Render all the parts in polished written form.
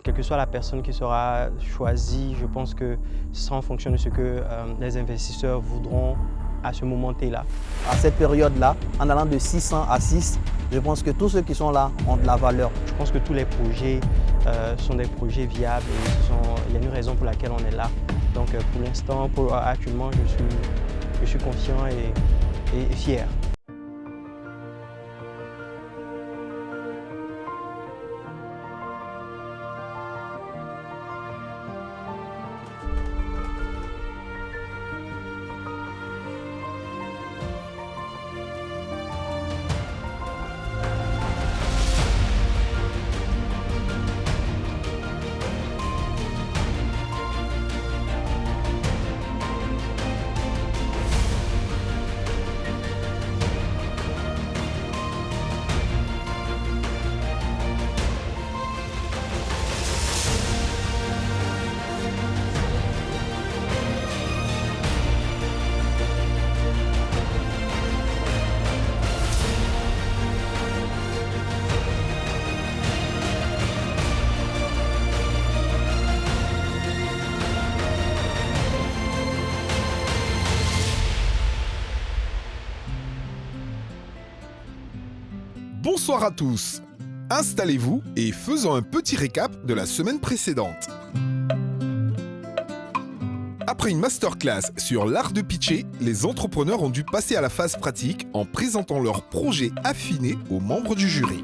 Quelle que soit la personne qui sera choisie, je pense que ce sera en fonction de ce que les investisseurs voudront à ce moment T-là. À cette période-là, en allant de 600 à 6, je pense que tous ceux qui sont là ont de la valeur. Je pense que tous les projets sont des projets viables et il y a une raison pour laquelle on est là. Donc pour l'instant, actuellement, je suis confiant et fier. Bonsoir à tous. Installez-vous et faisons un petit récap de la semaine précédente. Après une masterclass sur l'art de pitcher, les entrepreneurs ont dû passer à la phase pratique en présentant leurs projets affinés aux membres du jury.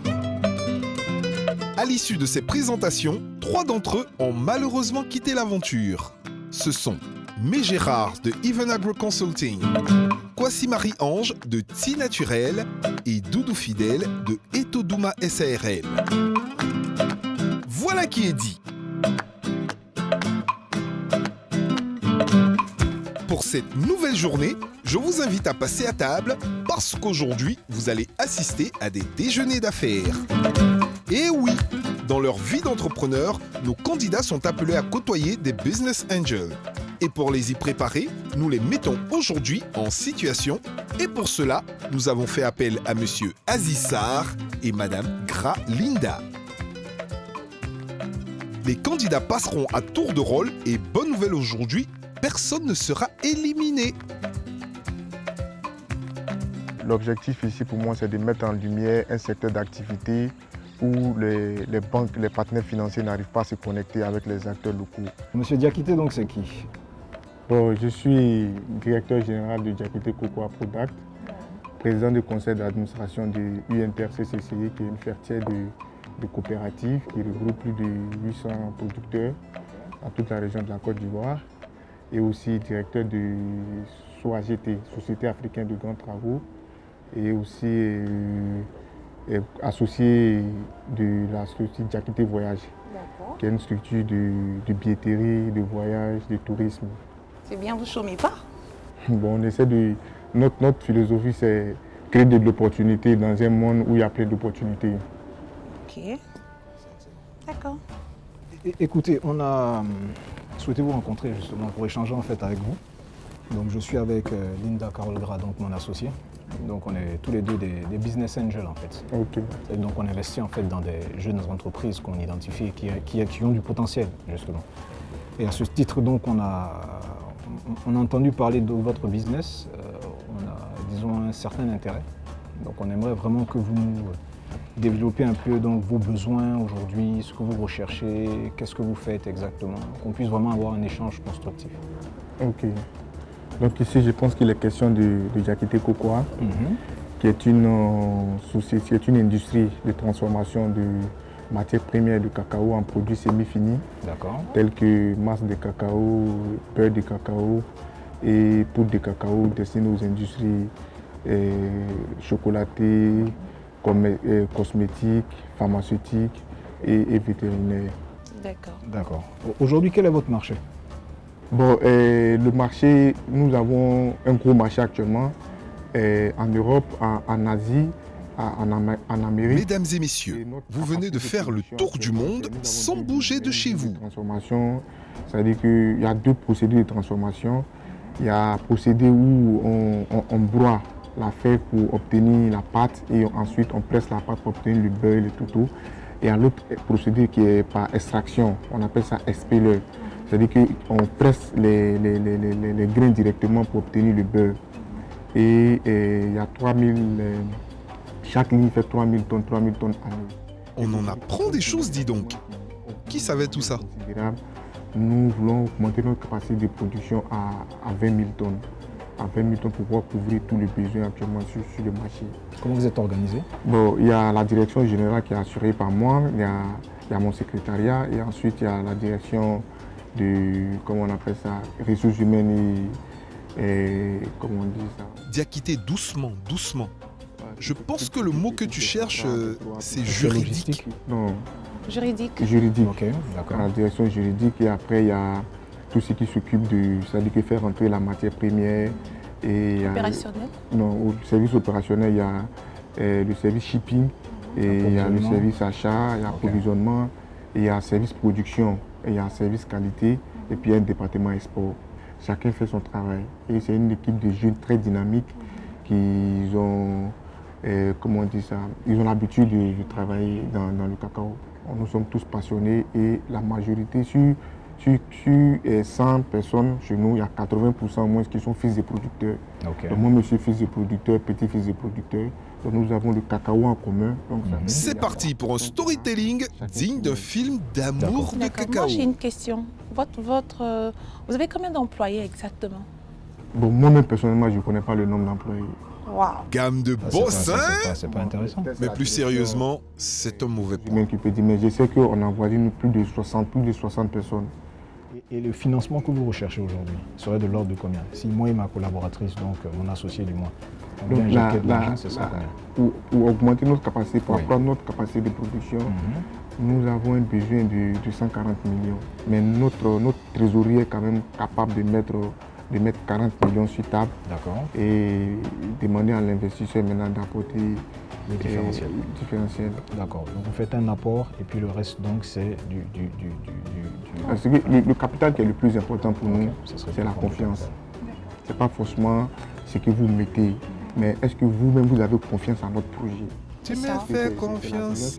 À l'issue de ces présentations, 3 d'entre eux ont malheureusement quitté l'aventure. Ce sont May Gérard de Even Agro Consulting, Kwasi Marie-Ange de Ti Naturel et Doudou Fidèle de Etodouma SARL. Voilà qui est dit. Pour cette nouvelle journée, je vous invite à passer à table parce qu'aujourd'hui, vous allez assister à des déjeuners d'affaires. Et oui, dans leur vie d'entrepreneur, nos candidats sont appelés à côtoyer des business angels. Et pour les y préparer, nous les mettons aujourd'hui en situation. Et pour cela, nous avons fait appel à Monsieur Aziz Sarr et Madame Gra Linda. Les candidats passeront à tour de rôle et bonne nouvelle aujourd'hui, personne ne sera éliminé. L'objectif ici pour moi, c'est de mettre en lumière un secteur d'activité où les banques, les partenaires financiers n'arrivent pas à se connecter avec les acteurs locaux. Monsieur Diakité, donc c'est qui? Bon, je suis directeur général de Diakité Cocoa Product, président du conseil d'administration de UNTRCCCI, qui est une fertière de coopératives qui regroupe plus de 800 producteurs dans toute la région de la Côte d'Ivoire, et aussi directeur de SOAGT, Société africaine de grands travaux, et aussi associé de la structure Diakité Voyage, qui est une structure de billetterie, de voyage, de tourisme. C'est bien, vous ne chômez pas? Bon, on essaie de... Notre philosophie, c'est créer de l'opportunité dans un monde où il y a plein d'opportunités. Ok. D'accord. Écoutez, on a souhaité vous rencontrer justement pour échanger en fait avec vous. Donc je suis avec Linda Carole Gra, donc mon associé. Donc on est tous les deux des business angels en fait. Ok. Et donc on investit en fait dans des jeunes entreprises qu'on identifie qui ont du potentiel justement. Et à ce titre donc on a entendu parler de votre business, on a disons un certain intérêt. Donc on aimerait vraiment que vous nous développiez un peu donc, vos besoins aujourd'hui, ce que vous recherchez, qu'est-ce que vous faites exactement, qu'on puisse vraiment avoir un échange constructif. Ok. Donc ici, je pense qu'il est question de Diakité Cocoa, qui est une société, qui est une industrie de transformation de matières premières de cacao en produits semi-finis, tels que masse de cacao, beurre de cacao et poudre de cacao destinée aux industries chocolatées, cosmétiques, pharmaceutiques et vétérinaires. D'accord. Aujourd'hui, quel est votre marché? Bon, le marché, nous avons un gros marché actuellement en Europe, en Asie, en Amérique. Mesdames et messieurs, vous venez de faire le tour du monde sans bouger de chez vous. Transformation, c'est-à-dire qu'il y a 2 procédés de transformation. Il y a un procédé où on broie la fève pour obtenir la pâte et ensuite on presse la pâte pour obtenir le beurre et le toutou. Et il y a l'autre procédé qui est par extraction, on appelle ça expeller. C'est-à-dire qu'on presse les grains directement pour obtenir le beurre. Et il y a 3000, chaque ligne fait 3000 tonnes année. On en apprend des choses, dis donc. Qui savait tout ça? Nous voulons augmenter notre capacité de production à 20 000 tonnes. À 20 000 tonnes pour pouvoir couvrir tous les besoins actuellement sur le marché. Comment vous êtes organisé? Bon, il y a la direction générale qui est assurée par moi, il y a mon secrétariat et ensuite il y a la direction de, comment on appelle ça, ressources humaines et comment on dit ça? Diakité, doucement, doucement. Je pense que le mot que tu cherches, c'est juridique. Non, Juridique. juridique. Ok, d'accord. La direction juridique et après il y a tout ce qui s'occupe de, c'est-à-dire que faire rentrer la matière première. Et Opérationnel. Non, au service opérationnel, il y a le service shipping, et il y a le service achat, il y a approvisionnement, et il y a le service production, et il y a le service qualité, et puis il y a un département export. Chacun fait son travail. Et c'est une équipe de jeunes très dynamiques qui ont, comment on dit ça, ils ont l'habitude de travailler dans le cacao. Nous sommes tous passionnés et la majorité, sur 100 personnes chez nous, il y a 80% au moins qui sont fils de producteurs. Ok. Donc moi, monsieur fils de producteur, petit-fils de producteur. Donc nous avons le cacao en commun. Donc, C'est parti pour un storytelling digne d'un film d'amour de D'accord. cacao. Moi, j'ai une question. Vous avez combien d'employés exactement? Bon, moi-même, personnellement, je ne connais pas le nombre d'employés. Waouh. Gamme de C'est boss, pas- hein? c'est pas intéressant. Mais plus sérieusement, c'est un mauvais point. Même qui peut dire, mais je sais qu'on envoie plus de 60 personnes. Et le financement que vous recherchez aujourd'hui serait de l'ordre de combien? Si moi et ma collaboratrice, donc mon associé du mois, on vient Donc injecter de l'argent, ce sera combien? pour augmenter notre capacité, pour Oui. accroître notre capacité de production, nous avons un besoin de 140 millions. Mais notre trésorier est quand même capable de mettre 40 millions sur table D'accord. et demander à l'investisseur maintenant d'apporter Le différentiel. différentiel. D'accord. Donc vous faites un apport et puis le reste, donc, c'est du. Parce que le capital qui est le plus important pour nous, Ce serait c'est la plus fort du confiance. capital. Ce n'est pas forcément ce que vous mettez, mais est-ce que vous-même vous avez confiance en votre projet? Tu ça. me fais confiance.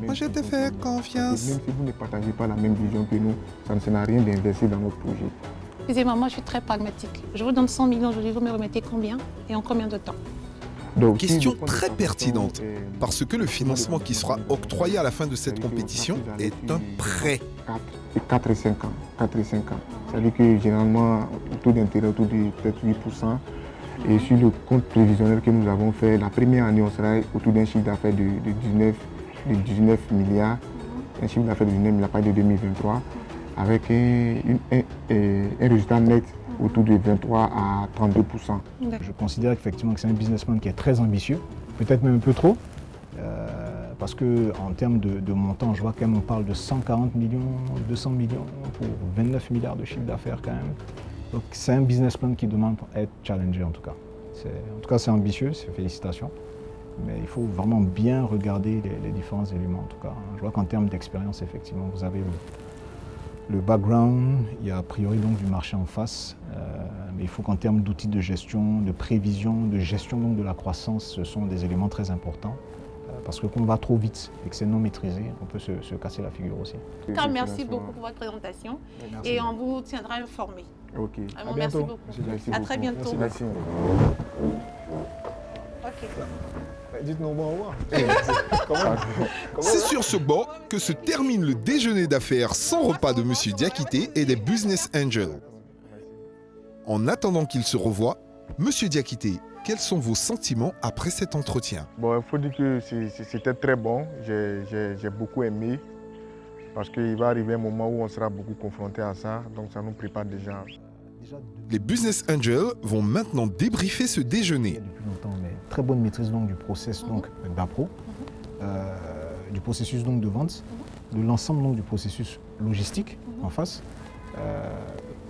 Moi, je te fais confiance. Même si vous ne partagez pas la même vision que nous, ça ne sert à rien d'investir dans notre projet. Excusez-moi, moi je suis très pragmatique. Je vous donne 100 millions aujourd'hui, vous me remettez combien et en combien de temps? Donc, Question si je prends très des pertinente, informations, parce que le financement qui sera octroyé à la fin de cette compétition est un prêt. 4 et 5 ans. 4 et 5 ans. C'est-à-dire que généralement, le taux d'intérêt autour de peut-être 8%. Et sur le compte prévisionnel que nous avons fait, la première année, on sera autour d'un chiffre d'affaires de 19 milliards. Un chiffre d'affaires de 19 milliards, pas de 2023, avec un résultat net autour de 23 à 32%. Je considère effectivement que c'est un businessman qui est très ambitieux, peut-être même un peu trop, parce qu'en termes de montant, je vois quand même on parle de 140 millions, 200 millions pour 29 milliards de chiffre d'affaires quand même. Donc c'est un businessman qui demande à être challengé en tout cas. En tout cas c'est ambitieux, c'est félicitations, mais il faut vraiment bien regarder les différents éléments en tout cas. Je vois qu'en termes d'expérience, effectivement, vous avez le background, il y a a priori donc du marché en face, mais il faut qu'en termes d'outils de gestion, de prévision, de gestion donc de la croissance, ce sont des éléments très importants. Parce que quand on va trop vite et que c'est non maîtrisé, on peut se casser la figure aussi. En tout cas, merci beaucoup pour votre présentation Merci. et on vous tiendra informé. Ok. Vraiment, À merci bientôt. beaucoup. Merci À beaucoup. très bientôt. Merci. Ok. Dites-nous au revoir. C'est sur ce banc que se termine le déjeuner d'affaires sans repas de Monsieur Diakité et des Business Angels. En attendant qu'ils se revoient, Monsieur Diakité, quels sont vos sentiments après cet entretien? Bon, il faut dire que c'était très bon. J'ai beaucoup aimé. Parce qu'il va arriver un moment où on sera beaucoup confronté à ça. Donc ça nous prépare déjà. Les Business Angels vont maintenant débriefer ce déjeuner. Depuis longtemps, mais très bonne maîtrise donc, du process donc, d'appro, du processus donc, de vente, de l'ensemble donc, du processus logistique en face.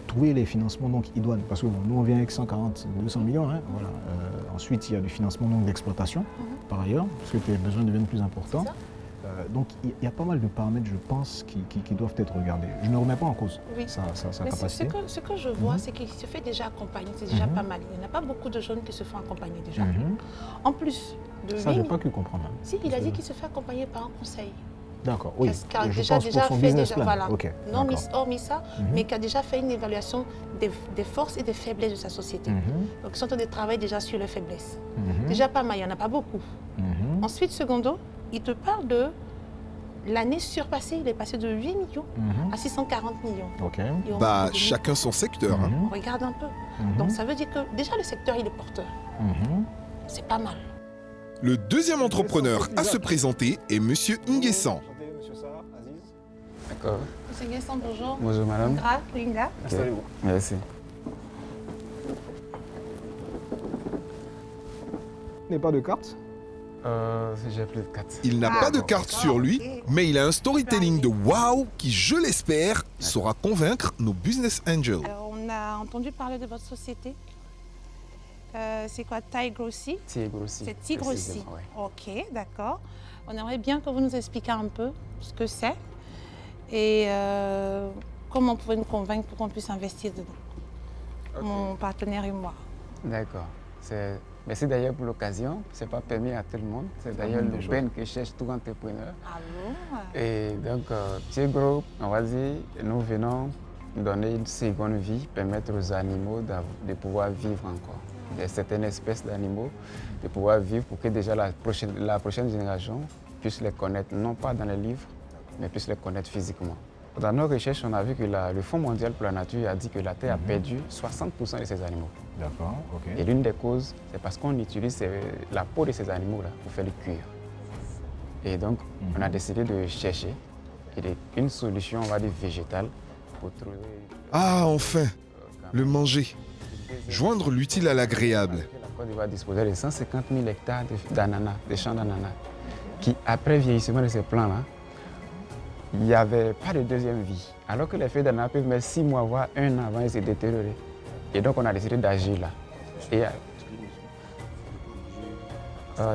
Trouver les financements donc, idoines, parce que bon, nous on vient avec 140, 200 millions. Hein, voilà. Ensuite, il y a du financement donc, d'exploitation par ailleurs, parce que tes besoins deviennent plus importants. Donc il y a pas mal de paramètres, je pense, qui doivent être regardés. Je ne remets pas en cause Oui. sa Mais capacité. ce que je vois, c'est qu'il se fait déjà accompagner, c'est déjà pas mal. Il n'y en a pas beaucoup de jeunes qui se font accompagner déjà. En plus de Ça, 8 je n'ai 000 pas pu comprendre. Hein. Si, il a dit qu'il se fait accompagner par un conseil. D'accord, oui. Qui a Je pense pour son fait business plan. voilà, Ok, non, d'accord. hormis ça, mais qui a déjà fait une évaluation des forces et des faiblesses de sa société. Donc, ils sont en train de travailler déjà sur les faiblesses. Déjà pas mal, il n'y en a pas beaucoup. Ensuite, secondo, il te parle de l'année surpassée, il est passé de 8 millions à 640 millions. Ok. Et on Bah, regarde- chacun son secteur. Hein. On regarde un peu. Donc, ça veut dire que déjà, le secteur, il est porteur. C'est pas mal. Le deuxième entrepreneur à se présenter est Monsieur Nguessan. D'accord. Monsieur Nguessan, bonjour. Bonjour madame. Gra, Linda. Ok. Merci. N'est pas de carte? J'ai plus de 4. Il n'a pas de carte sur lui, mais il a un storytelling de wow qui, je l'espère, saura convaincre nos business angels. Alors, on a entendu parler de votre société. C'est quoi, Tigre aussi? Tigre aussi. C'est Tigre aussi. précisément, ouais. Ok, d'accord. On aimerait bien que vous nous expliquiez un peu ce que c'est et comment vous pouvez nous convaincre pour qu'on puisse investir dedans. Ok. Mon partenaire et moi. D'accord. Merci d'ailleurs pour l'occasion. Ce n'est pas permis à tout le monde. C'est d'ailleurs le ben que cherche tout entrepreneur. Ah bon? Et donc, Tigre, on va dire, nous venons donner une seconde vie, permettre aux animaux de pouvoir vivre encore. Il y a certaines espèces d'animaux, de pouvoir vivre pour que déjà la prochaine génération puisse les connaître, non pas dans les livres, mais puisse les connaître physiquement. Dans nos recherches, on a vu que le Fonds mondial pour la nature a dit que la Terre a perdu 60% de ses animaux. D'accord, ok. Et l'une des causes, c'est parce qu'on utilise la peau de ces animaux-là pour faire le cuir. Et donc, on a décidé de chercher une solution, on va dire, végétale pour trouver... Ah, enfin, le manger. Joindre l'utile à l'agréable. La Côte d'Ivoire disposait de 150 000 hectares d'ananas, de champs d'ananas, qui, après vieillissement de ces plants-là, il n'y avait pas de deuxième vie. Alors que les feuilles d'ananas peuvent mettre 6 mois, voire 1 an avant de se détériorer. Et donc, on a décidé d'agir là. Et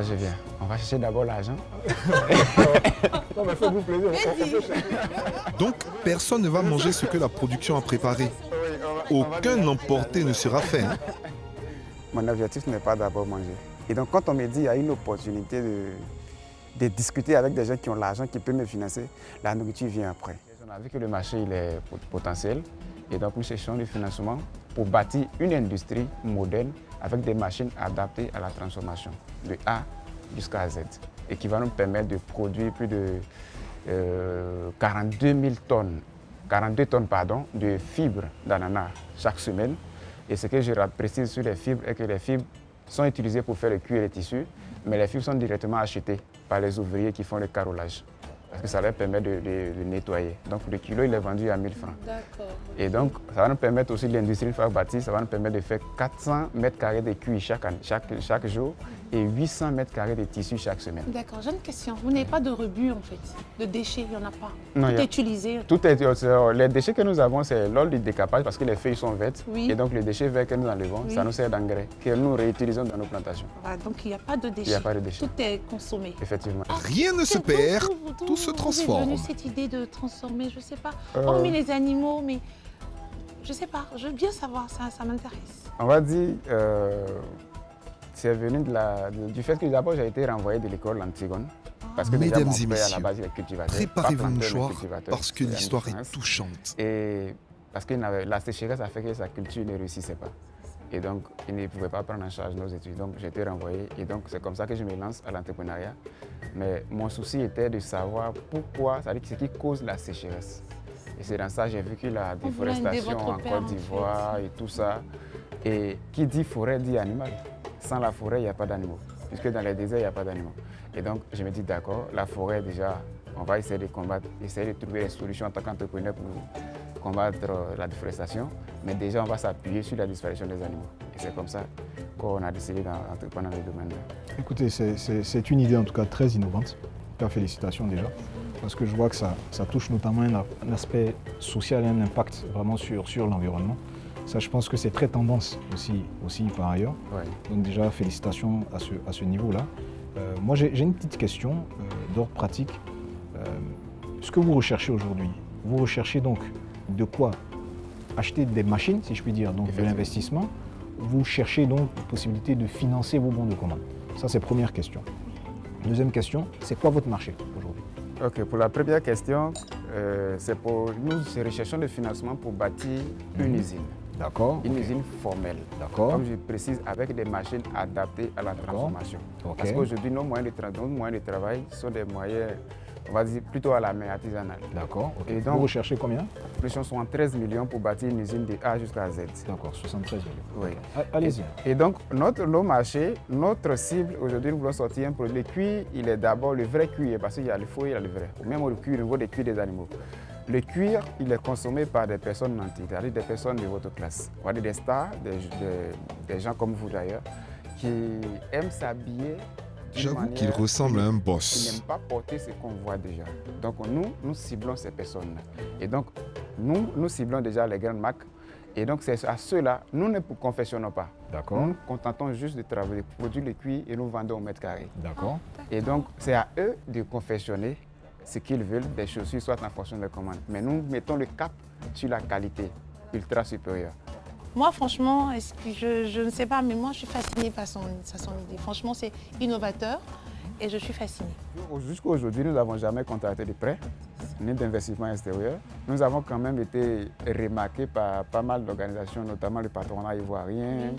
je viens. On va chercher d'abord l'argent. Non, mais faites-vous plaisir. Donc, personne ne va manger ce que la production a préparé. Aucun emporté ne sera fait. Hein. Mon objectif n'est pas d'abord manger. Et donc, quand on me dit qu'il y a une opportunité de discuter avec des gens qui ont l'argent, qui peuvent me financer, la nourriture vient après. On a vu que le marché il est potentiel. Et donc, nous cherchons du financement pour bâtir une industrie moderne avec des machines adaptées à la transformation, de A jusqu'à Z, et qui va nous permettre de produire plus de 42 tonnes de fibres d'ananas chaque semaine. Et ce que je précise sur les fibres est que les fibres sont utilisées pour faire le cuir et les tissus, mais les fibres sont directement achetées par les ouvriers qui font le carrelage, parce que ça leur permet de nettoyer. Donc le kilo, il est vendu à 1000 francs. D'accord. Et donc, ça va nous permettre aussi, l'industrie une fois bâtie, ça va nous permettre de faire 400 mètres carrés de cuir chaque jour et 800 mètres carrés de tissu chaque semaine. D'accord, j'ai une question. Vous n'avez pas de rebut en fait, de déchets, il n'y en a pas. Non, Tout il y a- est utilisé. Les déchets que nous avons, c'est lors du décapage parce que les feuilles sont vertes. Oui. Et donc, les déchets verts que nous enlevons, Oui. ça nous sert d'engrais que nous réutilisons dans nos plantations. Voilà, donc il n'y a pas de déchets. Il n'y a pas de déchets. Tout est consommé. Effectivement. Rien ne se D'où perd, d'où tout se vous est transforme. venue cette idée de transformer, je ne sais pas, Euh. hormis les animaux, mais je ne sais pas, je veux bien savoir, ça m'intéresse. On va dire, c'est venu du fait que d'abord j'ai été renvoyé de l'école d'Antigone. Parce que déjà, Mesdames mon et père, à la messieurs, base, il est cultivateur. préparez pas vos planteur, mais mouchoirs cultivateur. parce que Il a une l'histoire est France. touchante. Et parce que la sécheresse a fait que sa culture ne réussissait pas. Et donc, il ne pouvait pas prendre en charge nos études. Donc, j'ai été renvoyé. Et donc, c'est comme ça que je me lance à l'entrepreneuriat. Mais mon souci était de savoir pourquoi, c'est-à-dire ce qui cause la sécheresse. Et c'est dans ça que j'ai vécu la Vous voulez aider déforestation votre en père, en Côte fait. d'Ivoire et tout ça. Et qui dit forêt dit animal. Sans la forêt, il n'y a pas d'animaux. Puisque dans les déserts, il n'y a pas d'animaux. Et donc, je me dis, d'accord, la forêt, déjà, on va essayer de combattre, essayer de trouver des solutions en tant qu'entrepreneur pour combattre la déforestation. Mais déjà, on va s'appuyer sur la disparition des animaux. Et c'est comme ça qu'on a décidé d'entreprendre dans le domaine. Écoutez, c'est une idée en tout cas très innovante. Félicitations déjà. Parce que je vois que ça touche notamment un aspect social et un impact vraiment sur l'environnement. Ça, je pense que c'est très tendance aussi par ailleurs. Ouais. Donc déjà, félicitations à ce niveau-là. Moi, j'ai une petite question d'ordre pratique. Ce que vous recherchez aujourd'hui, vous recherchez donc de quoi? Acheter des machines, si je puis dire, donc de Effectivement. l'investissement. Vous cherchez donc la possibilité de financer vos bons de commande. Ça, c'est première question. Deuxième question, c'est quoi votre marché aujourd'hui? Ok, pour la première question, nous recherchons le financement pour bâtir une usine. D'accord. Une usine formelle. D'accord. Comme je précise, avec des machines adaptées à la transformation. Parce qu'aujourd'hui, nos moyens de travail sont des moyens, on va dire, plutôt à la main, artisanale. D'accord. Et donc, vous recherchez combien? Nous cherchons 73 millions pour bâtir une usine de A jusqu'à Z. D'accord, 73 millions. Oui. Allez-y. Et donc, nos marchés, notre cible, aujourd'hui, nous voulons sortir un produit. Le cuir, il est d'abord le vrai cuir, parce qu'il y a le faux et il y a le vrai. Ou même le cuir, au niveau des cuirs des animaux. Le cuir, il est consommé par des personnes nantis, c'est-à-dire des personnes de votre classe. On va dire des stars, des gens comme vous d'ailleurs, qui aiment s'habiller. J'avoue qu'il ressemble à un Qui boss. n'aiment pas porter ce qu'on voit déjà. Donc nous ciblons ces personnes. Et donc nous ciblons déjà les grandes marques. Et donc c'est à ceux-là, nous ne confectionnons pas. D'accord. Nous nous contentons juste de travailler, de produire le cuir et nous vendons au mètre carré. D'accord. Et donc c'est à eux de confectionner ce qu'ils veulent, des chaussures, soit en fonction de commandes. Mais nous mettons le cap sur la qualité ultra supérieure. Moi, franchement, je ne sais pas, mais moi, je suis fascinée par son idée. Franchement, c'est innovateur et je suis fascinée. Jusqu'à aujourd'hui, nous n'avons jamais contracté de prêts ni d'investissement extérieur. Nous avons quand même été remarqués par pas mal d'organisations, notamment le patronat ivoirien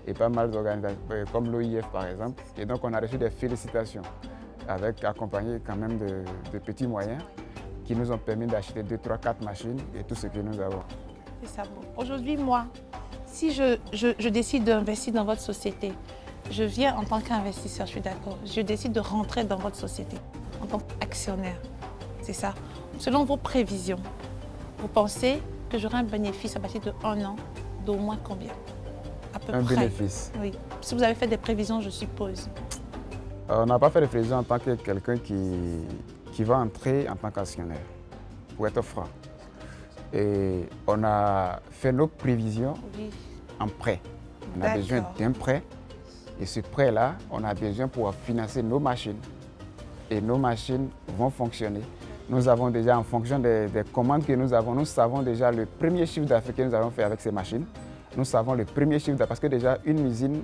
et pas mal d'organisations comme l'OIF par exemple. Et donc, on a reçu des félicitations, accompagné quand même de petits moyens qui nous ont permis d'acheter 2, 3, 4 machines et tout ce que nous avons. C'est ça. Bon. Aujourd'hui, moi, si je décide d'investir dans votre société, je viens en tant qu'investisseur, je suis d'accord. Je décide de rentrer dans votre société en tant qu'actionnaire. C'est ça. Selon vos prévisions, vous pensez que j'aurai un bénéfice à partir de 1 an d'au moins combien? À peu près. Un bénéfice? Oui. Si vous avez fait des prévisions, je suppose. On n'a pas fait de prévisions en tant que quelqu'un qui va entrer en tant qu'actionnaire, pour être franc. Et on a fait nos prévisions en prêt. On a besoin d'un prêt. Et ce prêt-là, on a besoin pour financer nos machines. Et nos machines vont fonctionner. Nous avons déjà, en fonction des commandes que nous avons, nous savons déjà le premier chiffre d'affaires que nous avons fait avec ces machines. Nous savons le premier chiffre d'affaires parce que déjà une usine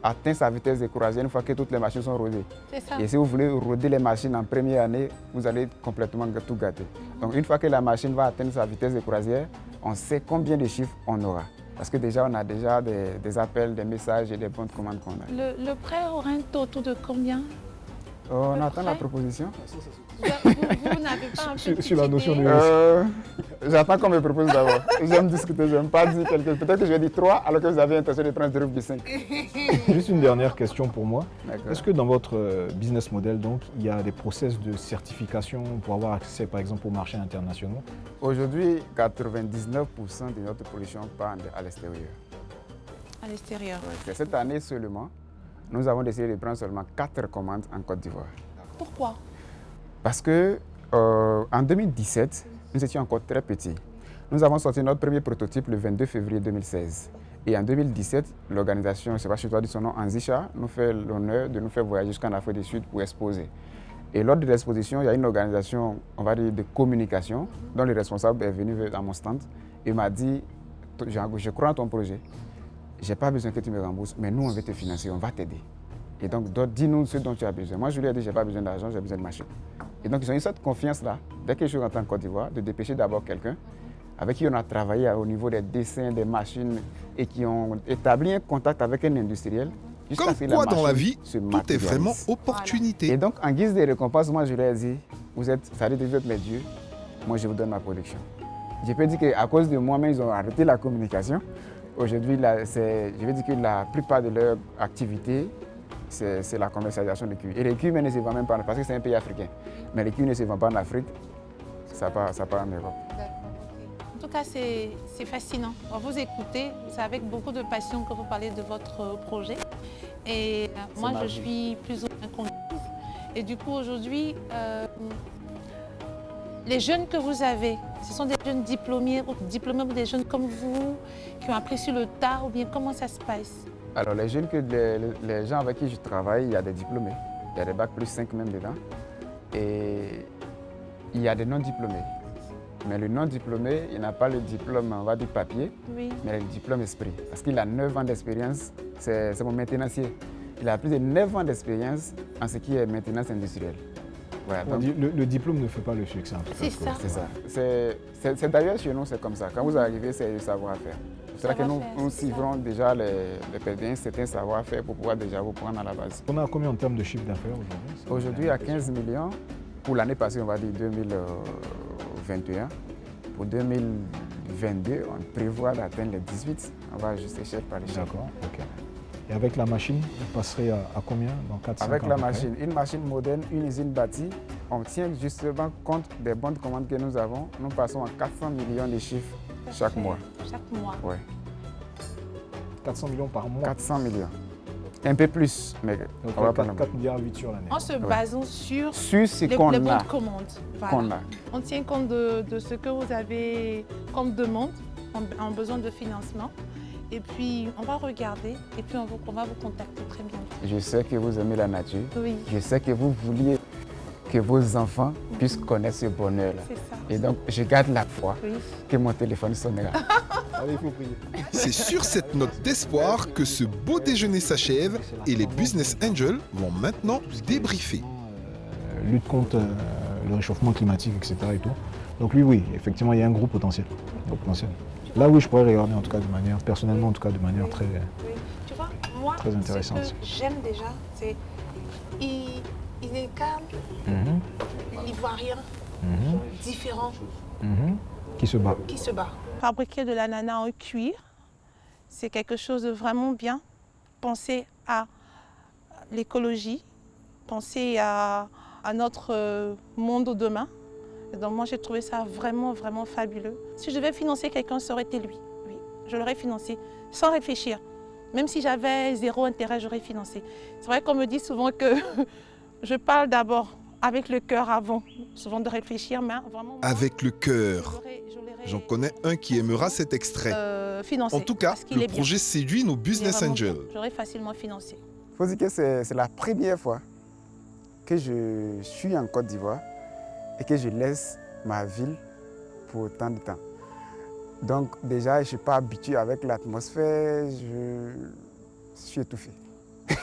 atteint sa vitesse de croisière une fois que toutes les machines sont rodées. C'est ça. Et si vous voulez roder les machines en première année, vous allez complètement tout gâter. Donc une fois que la machine va atteindre sa vitesse de croisière, on sait combien de chiffres on aura. Parce que déjà, on a déjà des appels, des messages et des bonnes commandes qu'on a. Le prêt aura un taux autour de combien? On attend la proposition. Vous n'avez pas un peu sur la notion de J'attends qu'on me propose d'abord. J'aime discuter, je n'aime pas dire quelque chose. Peut-être que je vais dire 3 alors que vous avez l'intention de prendre 0,5. Juste une dernière question pour moi. D'accord. Est-ce que dans votre business model, donc, il y a des process de certification pour avoir accès, par exemple, aux marchés internationaux? Aujourd'hui, 99% de notre production part à l'extérieur. À l'extérieur. C'est cette année seulement, nous avons décidé de prendre seulement 4 commandes en Côte d'Ivoire. Pourquoi? Parce que en 2017, nous étions encore très petits. Nous avons sorti notre premier prototype le 22 février 2016. Et en 2017, l'organisation, je ne sais pas si je dois dire son nom, Anzisha, nous fait l'honneur de nous faire voyager jusqu'en Afrique du Sud pour exposer. Et lors de l'exposition, il y a une organisation, on va dire, de communication, dont le responsable est venu à mon stand et m'a dit, je crois en ton projet, je n'ai pas besoin que tu me rembourses, mais nous, on va te financer, on va t'aider. Et donc, dis-nous ce dont tu as besoin. Moi, je lui ai dit, je n'ai pas besoin d'argent, j'ai besoin de machines. Et donc, ils ont eu cette confiance-là, dès que je suis rentré en Côte d'Ivoire, de dépêcher d'abord quelqu'un avec qui on a travaillé au niveau des dessins, des machines, et qui ont établi un contact avec un industriel. Comme quoi, dans la vie, tout est vraiment opportunité. Et donc, en guise de récompense, moi, je lui ai dit, vous êtes mes dieux, moi, je vous donne ma production. Je peux dire qu'à cause de moi-même, ils ont arrêté la communication. Aujourd'hui, je veux dire que la plupart de leurs activités, c'est la commercialisation de cuir. Et les cuirs ne se vendent même pas, parce que c'est un pays africain. Mais les cuirs ne se vendent pas en Afrique, ça part en Europe. En tout cas, c'est fascinant. On va vous écouter, c'est avec beaucoup de passion que vous parlez de votre projet. Et moi, je suis plus ou moins conquise. Et du coup, aujourd'hui, les jeunes que vous avez, ce sont des jeunes diplômés ou des jeunes comme vous qui ont appris sur le tas, ou bien comment ça se passe? Alors, les jeunes, les gens avec qui je travaille, il y a des diplômés. Il y a des bacs plus 5 même dedans. Et il y a des non-diplômés. Mais le non-diplômé, il n'a pas le diplôme, on va dire papier, mais le diplôme esprit. Parce qu'il a 9 ans d'expérience, c'est mon maintenancier. Il a plus de 9 ans d'expérience en ce qui est maintenance industrielle. Voilà, On donc, dit, le diplôme ne fait pas le succès. En tout cas. C'est ça. c'est ça. C'est d'ailleurs chez nous, c'est comme ça. Quand vous arrivez, c'est le savoir-faire. C'est là que nous Savoir-faire, c'est suivrons déjà les pèlerins, certains savoir-faire pour pouvoir déjà vous prendre à la base. On a combien en termes de chiffre d'affaires aujourd'hui? Aujourd'hui, à 15 millions, pour l'année passée, on va dire 2021. Pour 2022, on prévoit d'atteindre les 18. On va ajuster chef par chef. D'accord, ok. Et avec la machine, vous passerez à combien dans 4-5 ans? Avec à la peu près machine, une machine moderne, une usine bâtie, on tient justement compte des bonnes commandes que nous avons. Nous passons à 400 millions de chiffres chaque mois. Chaque mois. Ouais, 400 millions par mois. 400 millions. Un peu plus, mais Donc on va pas 4 milliards 8 sur l'année. En se basant sur sur ce les qu'on bonnes a. commandes. Voilà. Qu'on a. On tient compte de ce que vous avez comme demande, en besoin de financement. Et puis, on va regarder et puis on va vous contacter très bientôt. Je sais que vous aimez la nature. Oui, Je sais que vous vouliez que vos enfants puissent connaître ce bonheur-là. c'est ça. Et donc, je garde la foi Oui. que mon téléphone sonnera. Allez, il faut prier. C'est sur cette note d'espoir que ce beau déjeuner s'achève et les Business Angels vont maintenant débriefer. Lutte contre le réchauffement climatique, etc. Et tout. Donc lui, oui, effectivement, il y a un gros potentiel. Là, oui, je pourrais regarder, en tout cas, de manière, personnellement, en tout cas, de manière très... Oui. Tu vois, moi, Très intéressante. ce que j'aime déjà, c'est il est calme, il voit rien, différent, Qui se bat. qui se bat. Fabriquer de l'ananas en cuir, c'est quelque chose de vraiment bien. Penser à l'écologie, penser à notre monde de demain. Et donc moi, j'ai trouvé ça vraiment, vraiment fabuleux. Si je devais financer quelqu'un, ça aurait été lui. Oui, je l'aurais financé sans réfléchir. Même si j'avais 0 intérêt, j'aurais financé. C'est vrai qu'on me dit souvent que je parle d'abord avec le cœur avant, souvent de réfléchir, mais vraiment... moi, Avec le cœur. je l'aurais J'en connais un qui aimera cet extrait. financé. En tout cas, parce qu'il le est bien. projet séduit nos Il est Business vraiment Angels. bien. J'aurais facilement financé. Il faut dire que c'est la première fois que je suis en Côte d'Ivoire et que je laisse ma ville pour autant de temps. Donc déjà, je ne suis pas habitué avec l'atmosphère, je suis étouffé. Je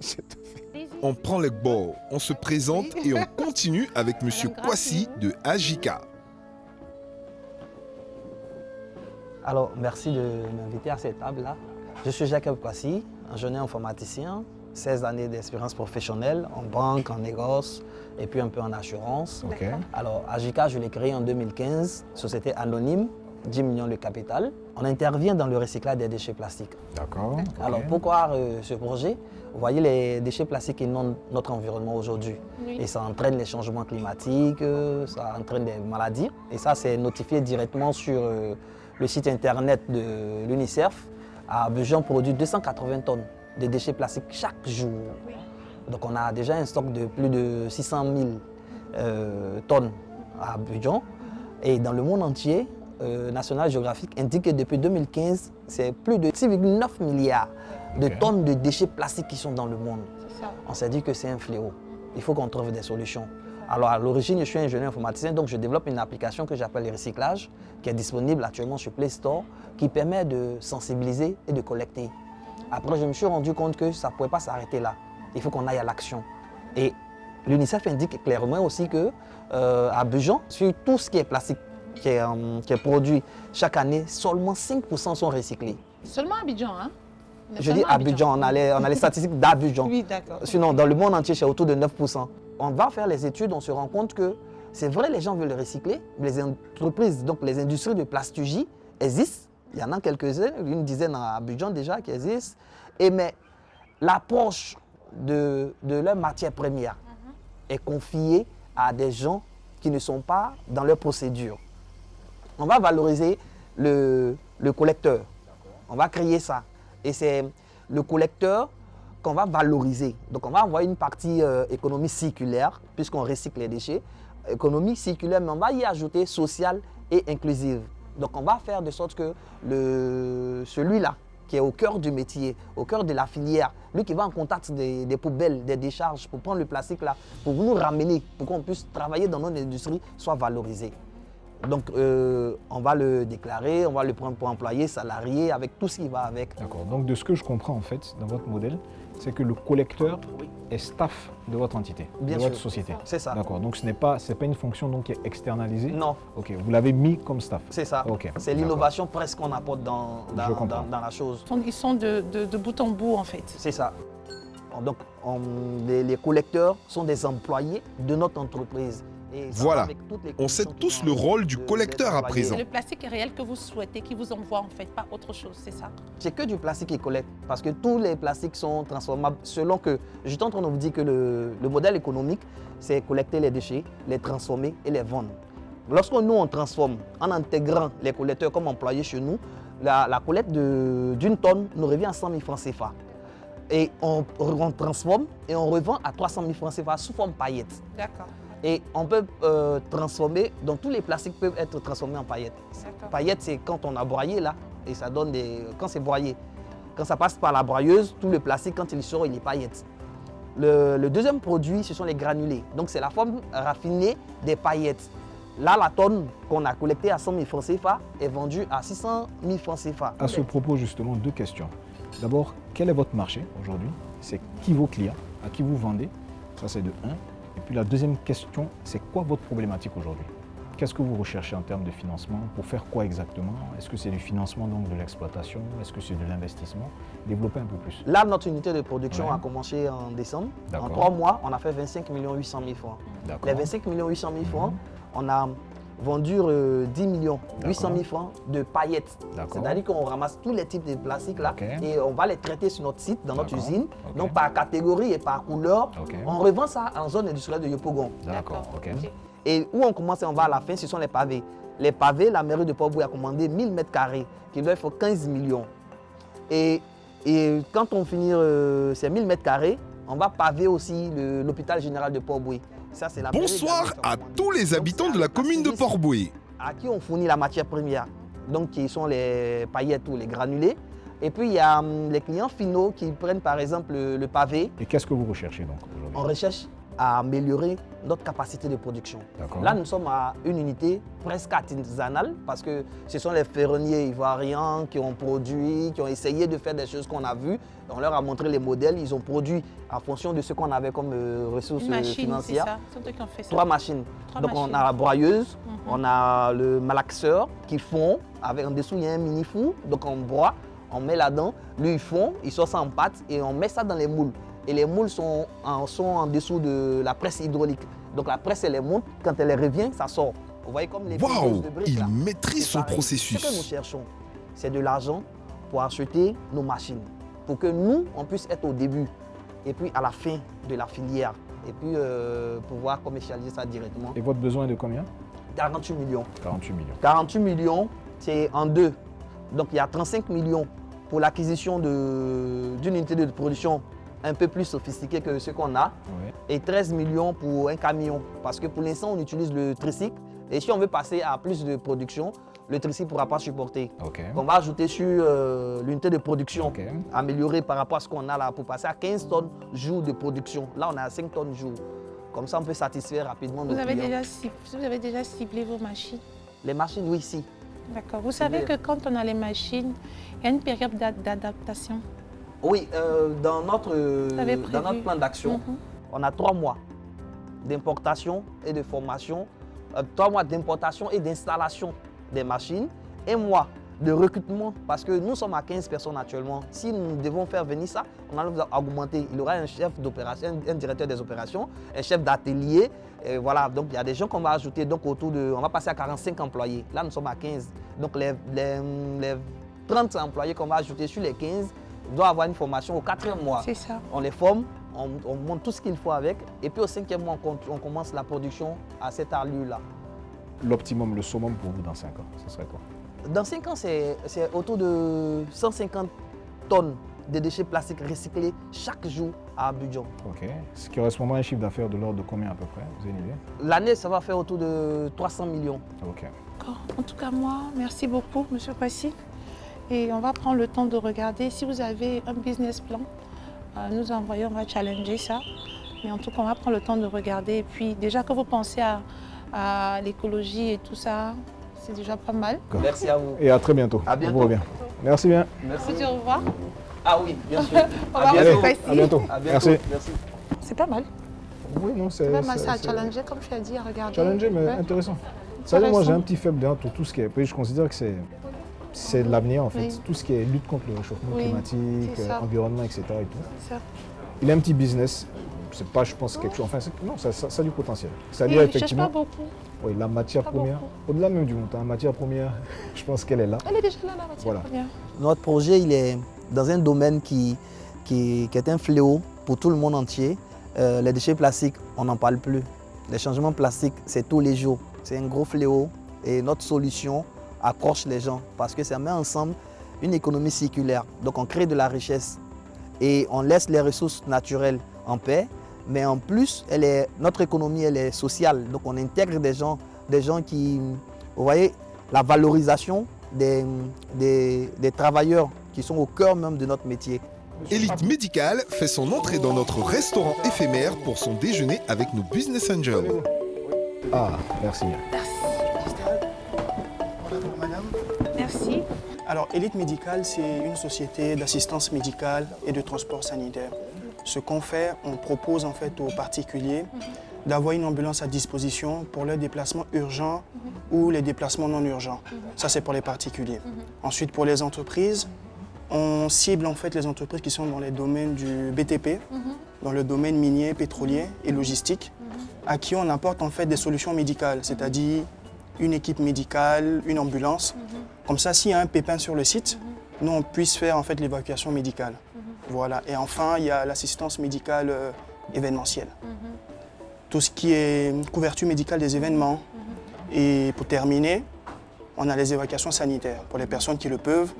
suis étouffé. On prend le bord, on se présente et on continue avec Monsieur Kwasi de Ajika. Alors, merci de m'inviter à cette table-là. Je suis Jacob Kwasi, un jeune informaticien, 16 années d'expérience professionnelle en banque, en négoce et puis un peu en assurance. Ok. Alors, Ajika, je l'ai créé en 2015, société anonyme, 10 millions de capital. On intervient dans le recyclage des déchets plastiques. D'accord. Alors, pourquoi ce projet? Vous voyez, les déchets plastiques inondent notre environnement aujourd'hui. Oui. Et ça entraîne les changements climatiques, ça entraîne des maladies. Et ça, c'est notifié directement sur le site internet de l'UNICEF. À Abidjan, on produit 280 tonnes de déchets plastiques chaque jour. Oui. Donc, on a déjà un stock de plus de 600 000 tonnes à Abidjan. Et dans le monde entier, National Geographic indique que depuis 2015, c'est plus de 6,9 milliards de tonnes de déchets plastiques qui sont dans le monde. C'est ça. On s'est dit que c'est un fléau. Il faut qu'on trouve des solutions. Alors à l'origine, je suis ingénieur informaticien, donc je développe une application que j'appelle le recyclage, qui est disponible actuellement sur Play Store, qui permet de sensibiliser et de collecter. Après, je me suis rendu compte que ça ne pouvait pas s'arrêter là. Il faut qu'on aille à l'action. Et l'UNICEF indique clairement aussi que à Abidjan, sur tout ce qui est plastique, qui est produit chaque année, seulement 5% sont recyclés. Seulement Abidjan, hein? Je dis Abidjan, on a les statistiques d'Abidjan. Oui, d'accord. Sinon, dans le monde entier, c'est autour de 9%. On va faire les études, on se rend compte que c'est vrai, les gens veulent le recycler. Les entreprises, donc les industries de plastugie existent. Il y en a quelques-unes, une dizaine à Abidjan déjà qui existent. Mais l'approche de leur matière première est confiée à des gens qui ne sont pas dans leur procédure. On va valoriser le collecteur. On va créer ça. Et c'est le collecteur qu'on va valoriser. Donc on va avoir une partie économie circulaire, puisqu'on recycle les déchets. Économie circulaire, mais on va y ajouter sociale et inclusive. Donc on va faire de sorte que celui-là, qui est au cœur du métier, au cœur de la filière, lui qui va en contact des poubelles, des décharges, pour prendre le plastique là, pour nous ramener, pour qu'on puisse travailler dans notre industrie, soit valorisé. Donc on va le déclarer, on va le prendre pour employé, salarié, avec tout ce qui va avec. D'accord. Donc de ce que je comprends en fait, dans votre modèle, c'est que le collecteur est staff de votre entité, Bien de sûr. votre société. C'est ça. D'accord, donc ce n'est pas une fonction donc, qui est externalisée. Non, Ok, vous l'avez mis comme staff. c'est ça. Ok, C'est l'innovation presque qu'on apporte dans Je comprends. la chose. Ils sont de bout en bout, en fait. C'est ça. Donc, les collecteurs sont des employés de notre entreprise. Et ça Voilà. va avec toutes les On sait conditions tous qui le sont rôle du de- collecteur des à employés. présent. C'est le plastique réel que vous souhaitez, qui vous envoie, en fait, pas autre chose, c'est ça? C'est que du plastique qui collecte, parce que tous les plastiques sont transformables selon que, je suis en train de vous dire que le modèle économique, c'est collecter les déchets, les transformer et les vendre. Lorsque nous, on transforme, en intégrant les collecteurs comme employés chez nous, la collecte d'une tonne nous revient à 100 000 francs CFA. Et on transforme et on revend à 300 000 francs CFA sous forme paillettes. D'accord. Et on peut transformer, donc tous les plastiques peuvent être transformés en paillettes. D'accord. Paillettes, c'est quand on a broyé là, et ça donne quand c'est broyé. Quand ça passe par la broyeuse, tout le plastique, quand il sort, il est paillettes. Le deuxième produit, ce sont les granulés. Donc c'est la forme raffinée des paillettes. Là, la tonne qu'on a collectée à 100 000 francs CFA est vendue à 600 000 francs CFA. À ce propos, justement, deux questions. D'abord, quel est votre marché aujourd'hui? C'est qui vos clients? À qui vous vendez? Ça, c'est de 1. Et puis la deuxième question, c'est quoi votre problématique aujourd'hui? Qu'est-ce que vous recherchez en termes de financement? Pour faire quoi exactement? Est-ce que c'est du financement donc de l'exploitation? Est-ce que c'est de l'investissement? Développez un peu plus. Là, notre unité de production Ouais. a commencé en décembre. En D'accord. 3 mois, on a fait 25 800 000 francs. D'accord. Les 25 800 000 francs, on a vendu 10 800 000 francs de paillettes. D'accord. C'est-à-dire qu'on ramasse tous les types de plastiques là Ok. et on va les traiter sur notre site, dans notre D'accord. usine. Ok. Donc par catégorie et par couleur, Ok. on revend ça en zone industrielle de Yopougon. D'accord, ok. Et où on commence et on va à la fin, ce sont les pavés. Les pavés, la mairie de Port-Bouillet a commandé 1000 mètres carrés, qui doit faire 15 millions. Et quand on finit ces 1000 mètres carrés, on va paver aussi l'hôpital général de Port-Bouillet. Ça, c'est la mairie Bonsoir également qui a à commandé. tous les Donc, habitants c'est de la avec commune de Sinis Port-Bouillet. à qui on fournit la matière première, donc qui sont les paillettes ou les granulés. Et puis il y a les clients finaux qui prennent par exemple le pavé. Et qu'est-ce que vous recherchez donc On aujourd'hui? recherche à améliorer notre capacité de production. D'accord. Là, nous sommes à une unité presque artisanale parce que ce sont les ferronniers ivoiriens qui ont produit, qui ont essayé de faire des choses qu'on a vues. On leur a montré les modèles, ils ont produit en fonction de ce qu'on avait comme ressources Une machine, c'est financières. ça? C'est eux qui ont fait ça. 3 machines. Trois Donc machines. on a la broyeuse, Mhm. on a le malaxeur qui fond, avec en dessous il y a un mini four, donc on broie, on met là-dedans, lui il fond, il sort ça en pâte et on met ça dans les moules. Et les moules sont en dessous de la presse hydraulique. Donc la presse elle les monte, quand elle revient, ça sort. Vous voyez comme les Waouh, friteuses de briques, il là. maîtrise C'est son pareil. Ce que nous processus. cherchons, c'est de l'argent pour acheter nos machines, pour que nous, on puisse être au début et puis à la fin de la filière et puis pouvoir commercialiser ça directement. Et votre besoin est de combien? 48 millions. 48 millions. 48 millions, c'est en deux. Donc il y a 35 millions pour l'acquisition d'une unité de production un peu plus sophistiquée que ce qu'on a Ouais. et 13 millions pour un camion. Parce que pour l'instant, on utilise le tricycle et si on veut passer à plus de production, le tricycle ne pourra pas supporter. Ok. On va ajouter sur l'unité de production, Ok. améliorer par rapport à ce qu'on a là pour passer à 15 tonnes jour de production. Là, on est à 5 tonnes jour. Comme ça, on peut satisfaire rapidement nos Vous avez clients. déjà ciblé vos machines? Les machines, oui, si. D'accord. Vous savez que quand on a les machines, il y a une période d'adaptation. Oui, dans notre avez prévu. plan d'action, Mhm. on a 3 mois d'importation et de formation, 3 mois d'importation et d'installation des machines, 1 mois de recrutement, parce que nous sommes à 15 personnes actuellement. Si nous devons faire venir ça, on va augmenter. Il y aura un chef d'opération, un directeur des opérations, un chef d'atelier. Et voilà, donc il y a des gens qu'on va ajouter donc autour de. On va passer à 45 employés. Là, nous sommes à 15. Donc les 30 employés qu'on va ajouter sur les 15 doivent avoir une formation au 4e mois. C'est ça. On les forme, on montre tout ce qu'il faut avec. Et puis au 5e mois, on commence la production à cette allure-là. L'optimum, le summum pour vous dans 5 ans, ce serait quoi? Dans 5 ans, c'est autour de 150 tonnes de déchets plastiques recyclés chaque jour à Abidjan. Ok. Ce qui correspond à un chiffre d'affaires de l'ordre de combien à peu près? Vous avez une idée? L'année, ça va faire autour de 300 millions. Ok. D'accord. En tout cas, moi, merci beaucoup, M. Kwasi. Et on va prendre le temps de regarder. Si vous avez un business plan, nous envoyons, on va challenger ça. Mais en tout cas, on va prendre le temps de regarder. Et puis, déjà que vous pensez à l'écologie et tout ça, c'est déjà pas mal. Merci à vous. Et à très bientôt. À On vous bientôt. revient. Merci bien. Merci. Je vous dis au revoir. Ah oui, bien sûr. On va Allez, rester à ici. bientôt. À bientôt. Merci. Merci. C'est pas mal. Oui, non, C'est pas mal, ça a challengé, comme tu as dit, à regarder. Challenger, mais Ouais. intéressant. Ça veut dire, moi, j'ai un Intéressant. petit faible derrière pour tout ce qui est. Je considère que c'est de l'avenir, en fait. Oui. Tout ce qui est lutte contre le réchauffement Oui, climatique, c'est ça. environnement, etc. Et tout. C'est ça. Il a un petit business. C'est pas, je pense, quelque chose. Enfin, non, ça a du potentiel. Et C'est-à-dire, il ne cherche effectivement, pas beaucoup. oui, la matière Pas première, beaucoup. au-delà même du montant, la matière première, je pense qu'elle est là. Elle est déjà là, la matière Voilà. première. Notre projet, il est dans un domaine qui est un fléau pour tout le monde entier. Les déchets plastiques, on n'en parle plus. Les changements plastiques, c'est tous les jours. C'est un gros fléau et notre solution accroche les gens parce que ça met ensemble une économie circulaire. Donc on crée de la richesse et on laisse les ressources naturelles en paix. Mais en plus, notre économie, elle est sociale. Donc on intègre des gens qui, vous voyez, la valorisation des travailleurs qui sont au cœur même de notre métier. Elite Médicale fait son entrée dans notre restaurant éphémère pour son déjeuner avec nos business angels. Ah, merci. Merci. Alors, Elite Médicale, c'est une société d'assistance médicale et de transport sanitaire. Ce qu'on fait, on propose en fait aux particuliers d'avoir une ambulance à disposition pour leurs déplacements urgents ou les déplacements non urgents. Ça, c'est pour les particuliers. Ensuite, pour les entreprises, on cible en fait les entreprises qui sont dans les domaines du BTP, dans le domaine minier, pétrolier et logistique, à qui on apporte en fait des solutions médicales, c'est-à-dire une équipe médicale, une ambulance. Comme ça, s'il y a un pépin sur le site, nous, on puisse faire en fait l'évacuation médicale. Voilà. Et enfin, il y a l'assistance médicale événementielle. Tout ce qui est couverture médicale des événements. Et pour terminer, on a les évacuations sanitaires. Pour les personnes qui le peuvent,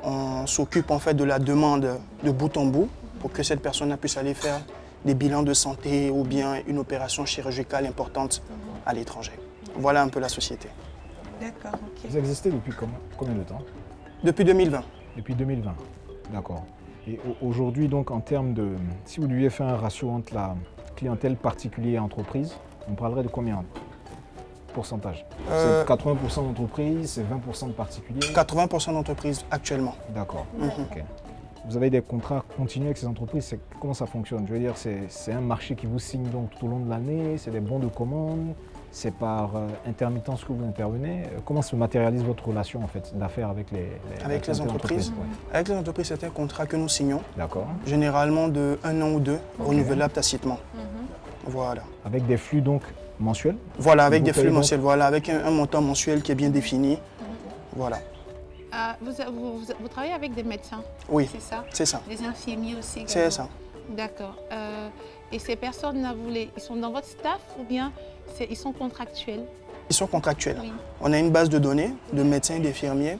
on s'occupe en fait de la demande de bout en bout pour que cette personne puisse aller faire des bilans de santé ou bien une opération chirurgicale importante à l'étranger. Voilà un peu la société. D'accord, ok. Vous existez depuis combien de temps? Depuis 2020. Depuis 2020. D'accord. Et aujourd'hui, donc, en termes de... Si vous deviez faire un ratio entre la clientèle particulière et entreprise, on parlerait de combien de pourcentage? C'est 80% d'entreprises, c'est 20% de particuliers? 80% d'entreprises actuellement. D'accord. Ok. Vous avez des contrats continus avec ces entreprises, comment ça fonctionne? Je veux dire, c'est un marché qui vous signe donc tout au long de l'année, c'est des bons de commande, c'est par intermittence que vous intervenez. Comment se matérialise votre relation en fait, d'affaires avec les entreprises? Ouais. Avec les entreprises, c'est un contrat que nous signons, D'accord. généralement de 1 an ou 2, renouvelable tacitement. Voilà. Avec des flux donc mensuels? Voilà, avec Vous des payez flux donc- mensuels, voilà, avec un montant mensuel qui est bien défini. Voilà. Vous travaillez avec des médecins, Oui, c'est ça? c'est ça. Des infirmiers aussi également. C'est ça. D'accord. Et ces personnes-là, ils sont dans votre staff ou bien ils sont contractuels? Ils sont contractuels. Oui. On a une base de données de médecins et d'infirmiers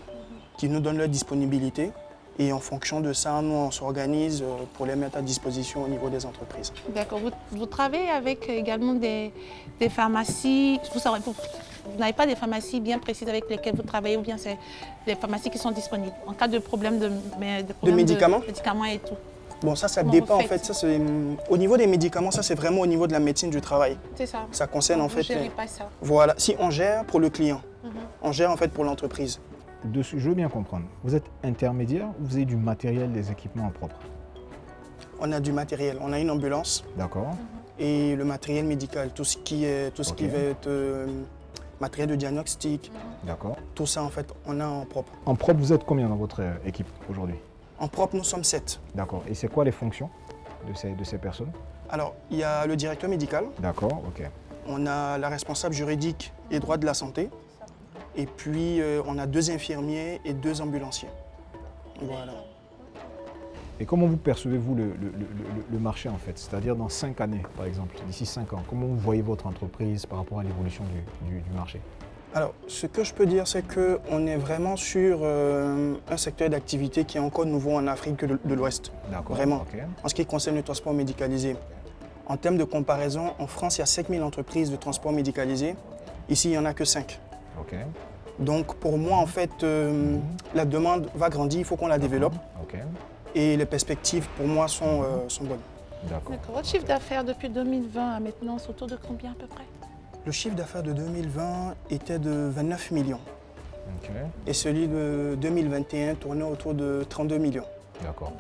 qui nous donnent leur disponibilité. Et en fonction de ça, nous, on s'organise pour les mettre à disposition au niveau des entreprises. D'accord. Vous travaillez avec également des pharmacies. Vous n'avez pas des pharmacies bien précises avec lesquelles vous travaillez ou bien c'est des pharmacies qui sont disponibles en cas de problème de médicaments et tout? Bon, ça Comment dépend vous en faites? fait. Au niveau des médicaments, ça c'est vraiment au niveau de la médecine du travail. C'est ça. Ça concerne en Vous fait. ne gérez pas ça. Voilà, si on gère pour le client, on gère en fait pour l'entreprise. Je veux bien comprendre. Vous êtes intermédiaire ou vous avez du matériel, des équipements en propre? On a du matériel, on a une ambulance D'accord. et le matériel médical, tout ce qui va être matériel de diagnostic, D'accord. tout ça en fait, on a en propre. En propre, vous êtes combien dans votre équipe aujourd'hui? En propre, nous sommes 7. D'accord. Et c'est quoi les fonctions de ces personnes? Alors, il y a le directeur médical, D'accord, ok. on a la responsable juridique et droit de la santé, et puis on a 2 infirmiers et 2 ambulanciers. Voilà. Et comment vous percevez-vous le marché en fait? C'est-à-dire dans 5 années, par exemple, d'ici 5 ans, comment vous voyez votre entreprise par rapport à l'évolution du marché? Alors, ce que je peux dire, c'est qu'on est vraiment sur un secteur d'activité qui est encore nouveau en Afrique de l'Ouest. D'accord. Vraiment. Ok. En ce qui concerne le transport médicalisé. En termes de comparaison, en France, il y a 5000 entreprises de transport médicalisé. Ici, il n'y en a que 5. Ok. Donc, pour moi, en fait, la demande va grandir, il faut qu'on la développe. Ok. Et les perspectives, pour moi, sont bonnes. D'accord. D'accord. Votre chiffre d'affaires depuis 2020 à maintenant, c'est autour de combien à peu près? Le chiffre d'affaires de 2020 était de 29 millions. Ok. Et celui de 2021 tournait autour de 32 millions. D'accord.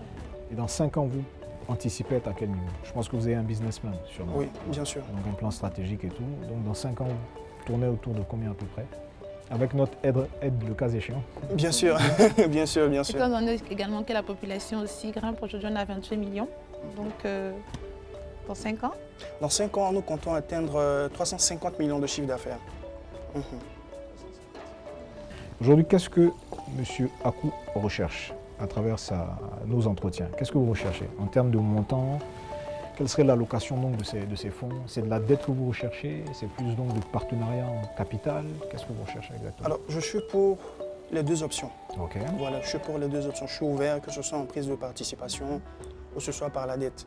Et dans 5 ans, vous anticipez être à quel niveau? Je pense que vous avez un businessman, sûrement. Oui, bien sûr. Donc un plan stratégique et tout. Donc dans 5 ans, vous tournez autour de combien à peu près? Avec notre aide le cas échéant. Bien sûr, bien sûr, bien sûr. Étant donné également que la population aussi grimpe, aujourd'hui on a 28 millions. Donc dans 5 ans? Dans 5 ans, nous comptons atteindre 350 millions de chiffre d'affaires. Aujourd'hui, qu'est-ce que M. Akou recherche à travers nos entretiens? Qu'est-ce que vous recherchez en termes de montant? Quelle serait l'allocation donc de ces fonds? C'est de la dette que vous recherchez? C'est plus donc de partenariat en capital? Qu'est-ce que vous recherchez exactement? Alors, je suis pour les 2 options. Ok. Voilà, je suis pour les 2 options. Je suis ouvert, que ce soit en prise de participation ou que ce soit par la dette.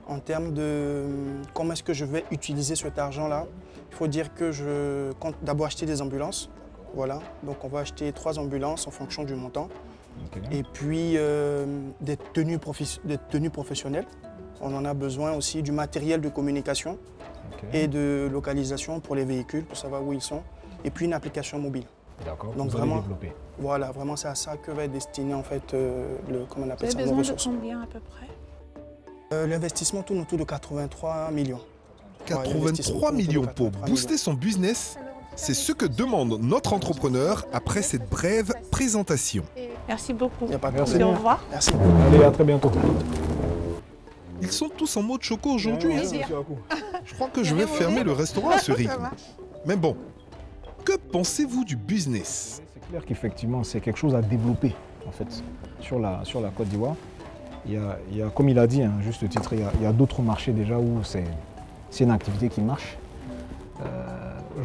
En termes de comment est-ce que je vais utiliser cet argent-là, il faut dire que je compte d'abord acheter des ambulances. Voilà, donc on va acheter 3 ambulances en fonction du montant. Okay. Et puis des tenues professionnelles. On en a besoin aussi du matériel de communication et de localisation pour les véhicules, pour savoir où ils sont. Et puis une application mobile. D'accord, donc vous vraiment, allez développer. Voilà, vraiment c'est à ça que va être destiné en fait comment on appelle ça, nos nos ressources. ressources. Combien à peu près? L'investissement tourne autour de 83 millions. 83 millions pour booster son business, c'est ce que demande notre entrepreneur après cette brève présentation. Merci beaucoup. Il n'y a pas de Merci. problème. Au revoir. Merci. Allez, à très bientôt. Ils sont tous en mode choco aujourd'hui. Merci, M. Akou. Je crois que je vais fermer le restaurant à ce rythme. Mais bon, que pensez-vous du business? C'est clair qu'effectivement, c'est quelque chose à développer en fait sur la Côte d'Ivoire. Il y a, comme il a dit, juste titre, il y a d'autres marchés déjà où c'est une activité qui marche.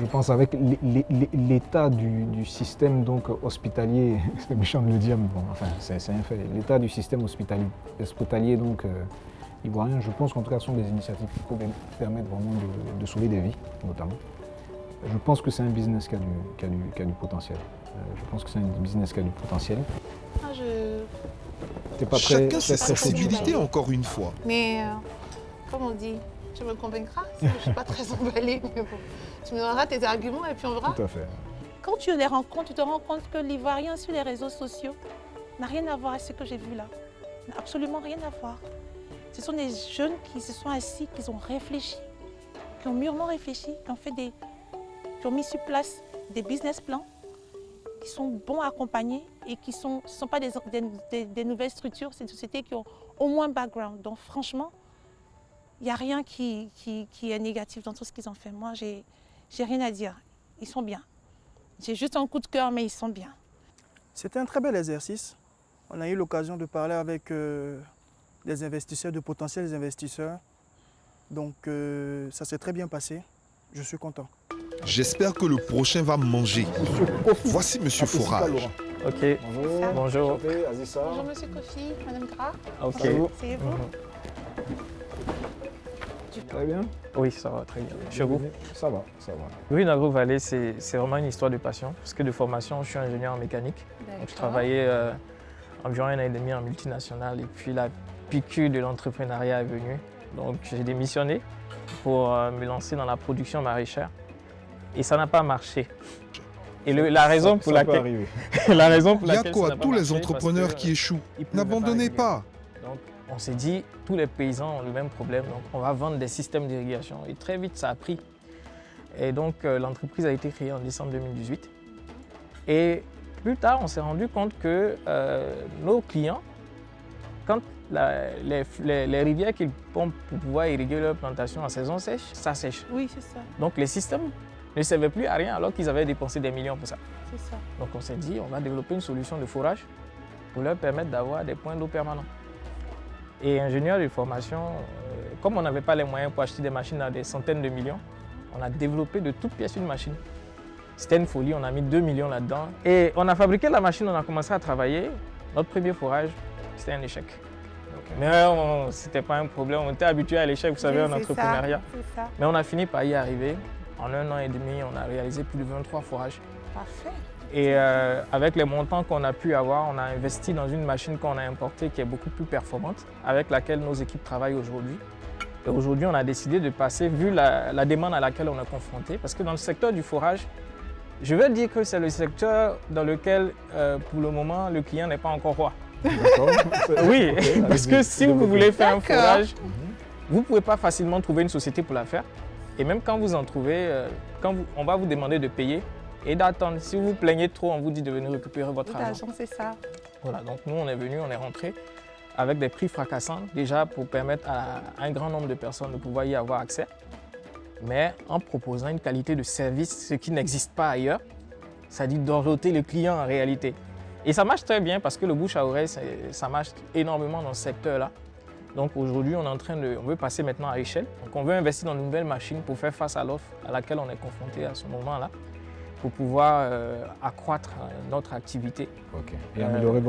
Je pense avec l'état du système donc, hospitalier, c'est méchant de le dire, mais bon, enfin, c'est un fait. L'état du système hospitalier donc, ivoirien, je pense qu'en tout cas, ce sont des initiatives qui peuvent permettre vraiment de sauver des vies, notamment. Je pense que c'est un business qui a du potentiel. Je pense que c'est un business qui a du potentiel. Chacun ses sensibilités, encore une fois. Mais, comme on dit, tu me convaincras, je ne suis pas très emballée, mais bon. Tu me donneras tes arguments et puis on verra. Tout à fait. Quand tu les rencontres, tu te rends compte que l'Ivoirien sur les réseaux sociaux n'a rien à voir avec ce que j'ai vu là. N'a absolument rien à voir. Ce sont des jeunes qui se sont assis, qui ont réfléchi, qui ont mûrement réfléchi, qui ont mis sur place des business plans, qui sont bons à accompagner et qui ce ne sont pas des nouvelles structures, c'est des sociétés qui ont au moins un background. Donc franchement, il n'y a rien qui est négatif dans tout ce qu'ils ont fait. Moi, j'ai rien à dire. Ils sont bien. J'ai juste un coup de cœur, mais ils sont bien. C'était un très bel exercice. On a eu l'occasion de parler avec des investisseurs, de potentiels investisseurs. Donc ça s'est très bien passé. Je suis content. J'espère que le prochain va manger. Voici Monsieur Forage. Ok. Bonjour. Bonjour. Azissa. Bonjour Monsieur Kofi, Madame Gra. Ok. C'est vous? Très bien. Oui, ça va très bien. Chez vous? Ça va. Green Agro Valley, c'est vraiment une histoire de passion. Parce que de formation, je suis ingénieur en mécanique. Donc, je travaillais environ 1 an et demi en multinationale. Et puis la piqûre de l'entrepreneuriat est venue. Donc j'ai démissionné pour me lancer dans la production maraîchère. Et ça n'a pas marché. Et la raison pour laquelle... Il y a quoi, tous les entrepreneurs qui échouent? N'abandonnez pas. Donc on s'est dit, tous les paysans ont le même problème, donc on va vendre des systèmes d'irrigation. Et très vite, ça a pris. Et donc l'entreprise a été créée en décembre 2018. Et plus tard, on s'est rendu compte que nos clients, quand les rivières qu'ils pompent pour pouvoir irriguer leur plantation en saison sèche, ça sèche. Oui, c'est ça. Donc les systèmes ne servaient plus à rien alors qu'ils avaient dépensé des millions pour ça. C'est ça. Donc on s'est dit, on va développer une solution de forage pour leur permettre d'avoir des points d'eau permanents. Et ingénieur de formation, comme on n'avait pas les moyens pour acheter des machines à des centaines de millions, on a développé de toutes pièces une machine. C'était une folie, on a mis 2 millions là-dedans. Et on a fabriqué la machine, on a commencé à travailler. Notre premier forage, c'était un échec. Mais ce n'était pas un problème, on était habitué à l'échec, vous savez, en entrepreneuriat. Ça. Mais on a fini par y arriver. En 1 an et demi, on a réalisé plus de 23 forages. Parfait. Et avec les montants qu'on a pu avoir, on a investi dans une machine qu'on a importée qui est beaucoup plus performante, avec laquelle nos équipes travaillent aujourd'hui. Et aujourd'hui, on a décidé de passer, vu la demande à laquelle on est confronté, parce que dans le secteur du forage, je veux dire que c'est le secteur dans lequel, pour le moment, le client n'est pas encore roi. D'accord. Oui, Ok, parce que allez-y, si vous développez. voulez faire un D'accord. forage, vous ne pouvez pas facilement trouver une société pour la faire. Et même quand vous en trouvez, on va vous demander de payer et d'attendre. Si vous vous plaignez trop, on vous dit de venir récupérer votre argent. L'argent, c'est ça. Voilà, donc nous, on est venu, on est rentré avec des prix fracassants, déjà pour permettre à un grand nombre de personnes de pouvoir y avoir accès, mais en proposant une qualité de service, ce qui n'existe pas ailleurs, c'est-à-dire d'orienter le client en réalité. Et ça marche très bien parce que le bouche à oreille, ça marche énormément dans ce secteur-là. Donc aujourd'hui, on veut passer maintenant à échelle. Donc on veut investir dans de nouvelles machines pour faire face à l'offre à laquelle on est confronté à ce moment-là, pour pouvoir accroître notre activité. Ok. Et améliorer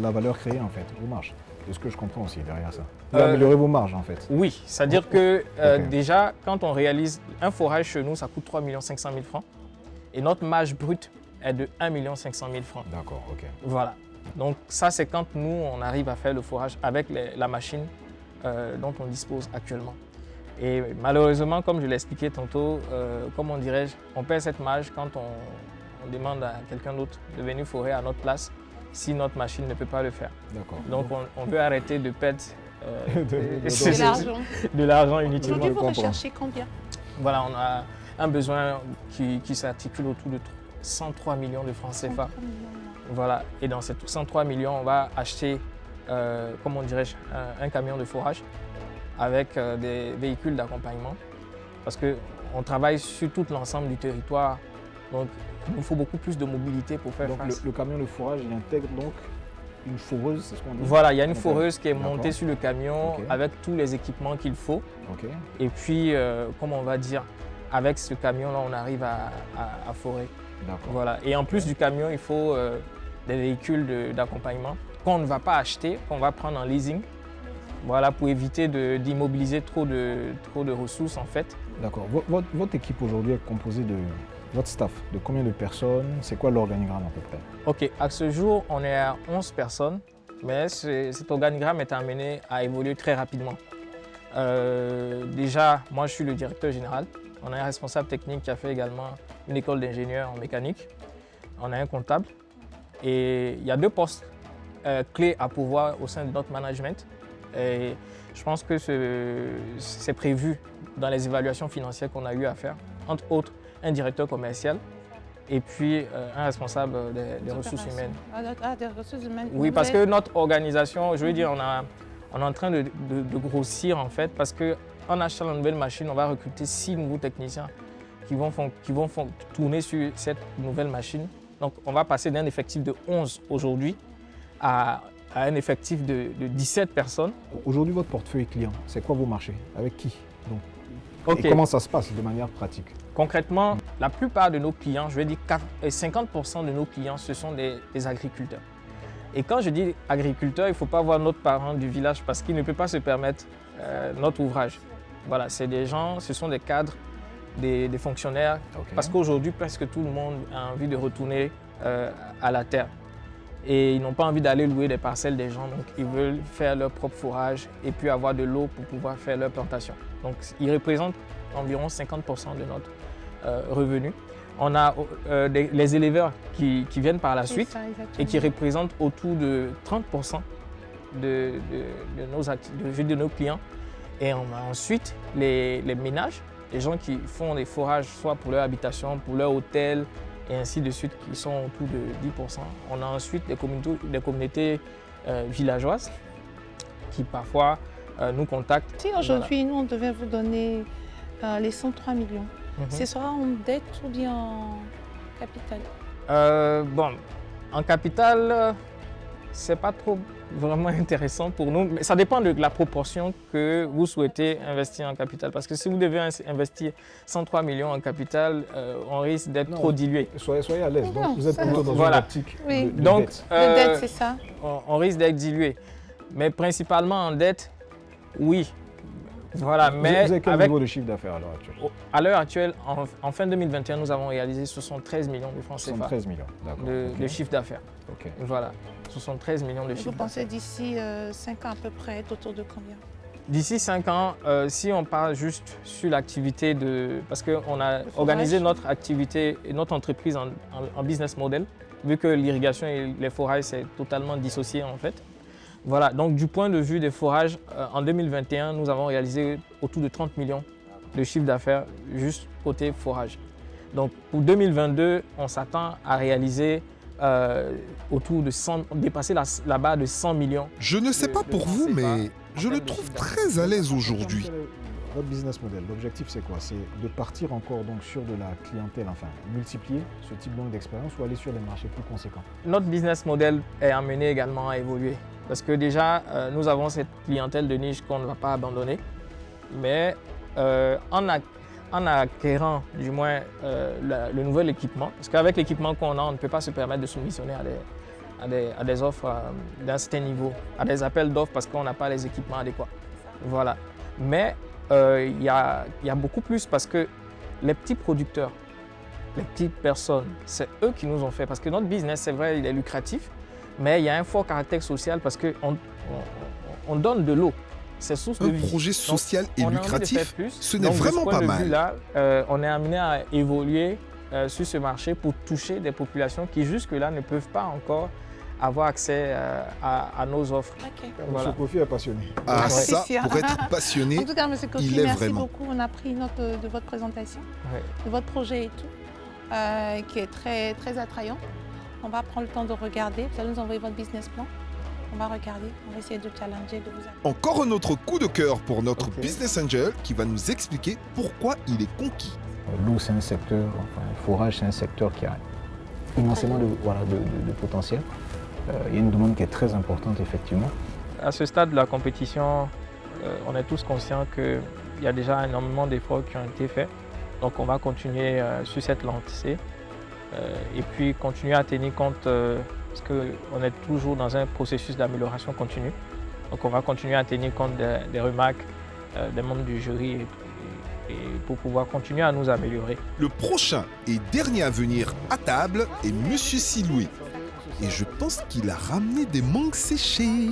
la valeur créée en fait, vos marges. C'est ce que je comprends aussi derrière ça. Vous Euh, améliorez vos marges en fait. Oui, c'est-à-dire que Ok. déjà, quand on réalise un forage chez nous, ça coûte 3 500 000 francs et notre marge brute est de 1 500 000 francs. D'accord, ok. Voilà. Donc ça, c'est quand nous, on arrive à faire le forage avec la machine dont on dispose actuellement. Et malheureusement, comme je l'ai expliqué tantôt, comment dirais-je, on perd cette marge quand on demande à quelqu'un d'autre de venir forer à notre place si notre machine ne peut pas le faire. D'accord. Donc on veut arrêter de perdre De l'argent. de l'argent Aujourd'hui, inutilement. vous recherchez combien? Voilà, on a un besoin qui s'articule autour de 103 millions de francs CFA. 103 millions. Voilà, et dans ces 103 millions, on va acheter, comment dirais-je, un camion de forage avec des véhicules d'accompagnement parce qu'on travaille sur tout l'ensemble du territoire. Donc, il nous faut beaucoup plus de mobilité pour faire Donc face. le camion de forage, il intègre donc une foreuse, c'est ce qu'on dit? Voilà, il y a une Ok. foreuse qui est D'accord. montée sur le camion Ok. avec tous les équipements qu'il faut. Ok. Et puis, comme on va dire, avec ce camion-là, on arrive à forer. D'accord. Voilà. Et en plus du camion, il faut des véhicules d'accompagnement qu'on ne va pas acheter, qu'on va prendre en leasing. Voilà, pour éviter d'immobiliser trop de ressources en fait. D'accord. Votre équipe aujourd'hui est composée de votre staff, de combien de personnes? C'est quoi l'organigramme à peu près? Ok, à ce jour, on est à 11 personnes, mais cet organigramme est amené à évoluer très rapidement. Déjà, moi je suis le directeur général. On a un responsable technique qui a fait également une école d'ingénieur en mécanique. On a un comptable. Et il y a 2 postes clés à pourvoir au sein de notre management. Et je pense que c'est prévu dans les évaluations financières qu'on a eu à faire. Entre autres, un directeur commercial et puis un responsable des ressources humaines. Ah, des ressources humaines. Oui, parce que notre organisation, je veux dire, on est en train de grossir en fait, parce qu'en achetant la nouvelle machine, on va recruter 6 nouveaux techniciens qui vont tourner sur cette nouvelle machine. Donc on va passer d'un effectif de 11 aujourd'hui à un effectif de 17 personnes. Aujourd'hui, votre portefeuille client, c'est quoi vos marchés? Avec qui? Donc, Ok. et comment ça se passe de manière pratique? Concrètement, la plupart de nos clients, je vais dire 50% de nos clients, ce sont des agriculteurs. Et quand je dis agriculteur, il ne faut pas voir notre parent du village parce qu'il ne peut pas se permettre notre ouvrage. Voilà, c'est des gens, ce sont des cadres, des fonctionnaires, Ok. parce qu'aujourd'hui, presque tout le monde a envie de retourner à la terre. Et ils n'ont pas envie d'aller louer des parcelles des gens, donc ils veulent faire leur propre forage et puis avoir de l'eau pour pouvoir faire leur plantation. Donc ils représentent environ 50% de notre revenu. On a les éleveurs qui viennent par la C'est suite ça, exactement. et qui représentent autour de 30% de nos clients. Et on a ensuite les ménages, les gens qui font des forages soit pour leur habitation, pour leur hôtel et ainsi de suite, qui sont autour de 10%. On a ensuite des communautés villageoises qui parfois nous contactent. Si aujourd'hui, nous, on devait vous donner les 103 millions, Mhm. ce sera en dette ou bien en capital? Bon, en capital, c'est pas trop vraiment intéressant pour nous, mais ça dépend de la proportion que vous souhaitez investir en capital. Parce que si vous devez investir 103 millions en capital, on risque d'être Non. trop dilué. Soyez à l'aise. Mais Donc, non, vous êtes ça- plutôt dans Voilà. une optique Oui. de Donc, dette. De dette, c'est ça? on risque d'être dilué. Mais principalement en dette, oui. Voilà, Vous mais avez quel avec, niveau de chiffre d'affaires à l'heure actuelle? à l'heure actuelle, en fin 2021, nous avons réalisé 73 millions de francs CFA 73 millions. D'accord. de Ok. chiffre d'affaires. Ok. Voilà, 73 millions de Vous chiffre pensez d'affaires. d'ici 5 ans à peu près être autour de combien? D'ici 5 ans, si on part juste sur l'activité de... Parce qu'on a organisé notre activité et notre entreprise en business model. vu que l'irrigation et les forages, c'est totalement dissocié en fait. Voilà, donc du point de vue des forages, en 2021, nous avons réalisé autour de 30 millions de chiffre d'affaires juste côté forage. Donc pour 2022, on s'attend à réaliser autour de 100, dépasser la barre de 100 millions. Je ne sais pas pour vous, mais je le trouve très à l'aise aujourd'hui. Votre business model, l'objectif c'est quoi? C'est de partir encore donc sur de la clientèle, enfin multiplier ce type d'expérience ou aller sur des marchés plus conséquents? Notre business model est amené également à évoluer parce que déjà nous avons cette clientèle de niche qu'on ne va pas abandonner, mais en acquérant du moins le nouvel équipement, parce qu'avec l'équipement qu'on a, on ne peut pas se permettre de soumissionner à des offres d'un certain niveau, à des appels d'offres parce qu'on n'a pas les équipements adéquats. Voilà. Mais il y a beaucoup plus parce que les petits producteurs, les petites personnes, c'est eux qui nous ont fait. Parce que notre business, c'est vrai, il est lucratif, mais il y a un fort caractère social parce qu'on donne de l'eau. C'est source de vie. Un projet social et lucratif, ce n'est Donc, vraiment pas mal. Là, on est amené à évoluer sur ce marché pour toucher des populations qui jusque-là ne peuvent pas encore avoir accès à nos offres. Okay. Voilà. M. Kofi est passionné. Ah ça, pour être passionné, en tout cas, M. Kofi, il est merci vraiment. beaucoup. On a pris note de votre présentation, de votre projet et tout, qui est très, très attrayant. On va prendre le temps de regarder. Vous allez nous envoyer votre business plan. On va regarder, on va essayer de challenger, de vous appeler. Encore un autre coup de cœur pour notre business angel qui va nous expliquer pourquoi il est conquis. L'eau, c'est un secteur, enfin, le forage, c'est un secteur qui a immensément de potentiel. Il y a une demande qui est très importante, effectivement. À ce stade de la compétition, on est tous conscients qu'il y a déjà énormément d'efforts qui ont été faits. Donc on va continuer sur cette lancée et puis continuer à tenir compte, parce qu'on est toujours dans un processus d'amélioration continue. Donc on va continuer à tenir compte des remarques des membres du jury et pour pouvoir continuer à nous améliorer. Le prochain et dernier à venir à table est Monsieur Siloué. Et je pense qu'il a ramené des mangues séchées.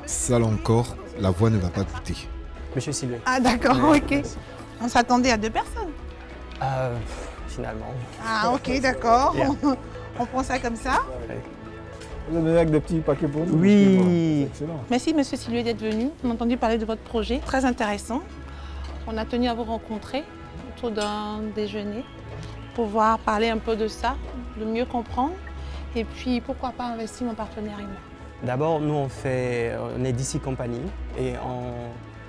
Ça là encore, la voix ne va pas goûter. Monsieur Siloué. Ah d'accord, ok. On s'attendait à 2 personnes. Finalement. Ah ok, d'accord. Yeah. On prend ça comme ça. Vous avez avec des petits paquets pour nous? Oui. Excellent. Merci Monsieur Siloué d'être venu. On a entendu parler de votre projet, très intéressant. On a tenu à vous rencontrer autour d'un déjeuner pour pouvoir parler un peu de ça, de mieux comprendre. Et puis, pourquoi pas investir en partenariat? D'abord, nous, on est d'ici compagnie et on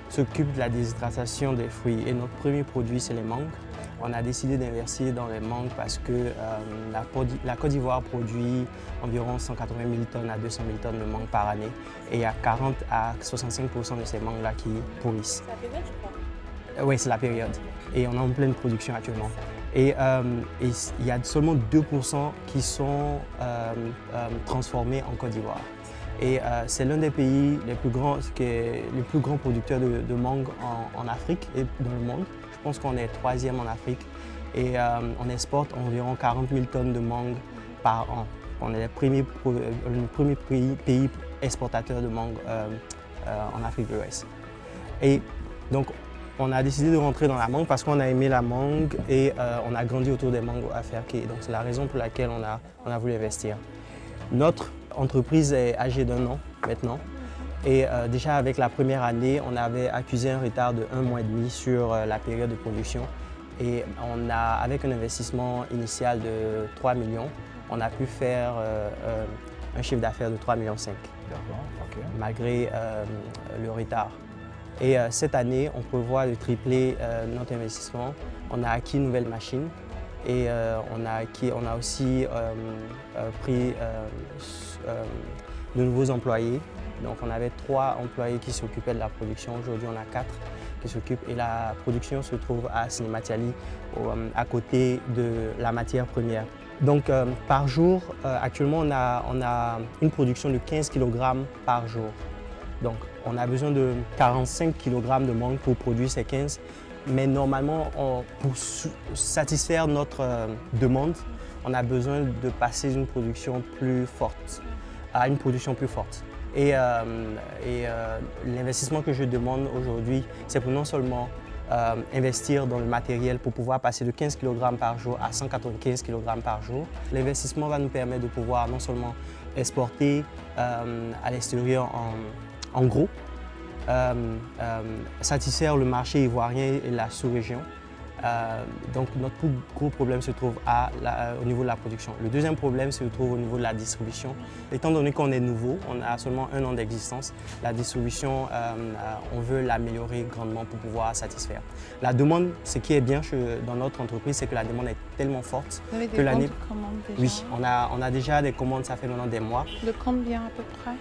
s'occupe de la déshydratation des fruits. Et notre premier produit, c'est les mangues. On a décidé d'investir dans les mangues parce que la Côte d'Ivoire produit environ 180 000 tonnes à 200 000 tonnes de mangues par année. Et il y a 40 à 65% de ces mangues-là qui pourrissent. C'est la période, je crois. Oui, c'est la période. Et on est en pleine production actuellement. Et il y a seulement 2% qui sont transformés en Côte d'Ivoire. Et c'est l'un des pays les plus grands producteurs de mangue en Afrique et dans le monde. Je pense qu'on est 3e en Afrique et on exporte environ 40 000 tonnes de mangue par an. On est le premier pays exportateur de mangue en Afrique de l'Ouest. Et donc, on a décidé de rentrer dans la mangue parce qu'on a aimé la mangue et on a grandi autour des mangues à Ferké. Donc c'est la raison pour laquelle on a voulu investir. Notre entreprise est âgée d'1 an maintenant. Et déjà avec la première année, on avait accusé un retard de 1 mois et demi sur la période de production. Et avec un investissement initial de 3 millions, on a pu faire un chiffre d'affaires de 3,5 millions. Malgré le retard. Et cette année, on prévoit de tripler notre investissement. On a acquis une nouvelle machine et on a aussi pris de nouveaux employés. Donc on avait 3 employés qui s'occupaient de la production. Aujourd'hui, on a 4 qui s'occupent et la production se trouve à Sinématiali, à côté de la matière première. Donc par jour, actuellement, on a une production de 15 kg par jour. Donc, on a besoin de 45 kg de mangue pour produire ces 15. Mais normalement, pour satisfaire notre demande, on a besoin de passer d'une production plus forte à une production plus forte. Et l'investissement que je demande aujourd'hui, c'est pour non seulement investir dans le matériel pour pouvoir passer de 15 kg par jour à 195 kg par jour. L'investissement va nous permettre de pouvoir non seulement exporter à l'extérieur en gros, satisfaire le marché ivoirien et la sous-région. Donc notre plus gros problème se trouve au niveau de la production. Le deuxième problème se trouve au niveau de la distribution. Étant donné qu'on est nouveau, on a seulement 1 an d'existence, la distribution, on veut l'améliorer grandement pour pouvoir satisfaire. La demande, ce qui est bien dans notre entreprise, c'est que la demande est tellement forte Vous avez que des l'année... commandes déjà? Oui, on a déjà des commandes, ça fait maintenant des mois. De combien à peu près?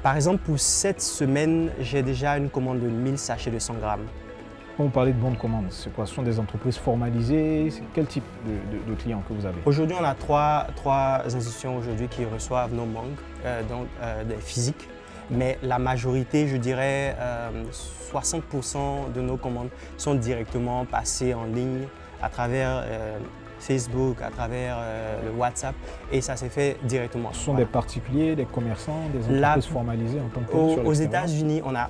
Par exemple, pour cette semaine, j'ai déjà une commande de 1000 sachets de 100 grammes. Quand vous parlez de bonnes commandes, c'est quoi? Ce sont des entreprises formalisées? Quel type de clients que vous avez? Aujourd'hui, on a trois institutions aujourd'hui qui reçoivent nos mangues, donc des physiques. Mais la majorité, je dirais 60% de nos commandes sont directement passées en ligne à travers Facebook, à travers le WhatsApp, et ça s'est fait directement. Ce sont des particuliers, des commerçants, des entreprises formalisées en tant que telles? Aux États-Unis, on a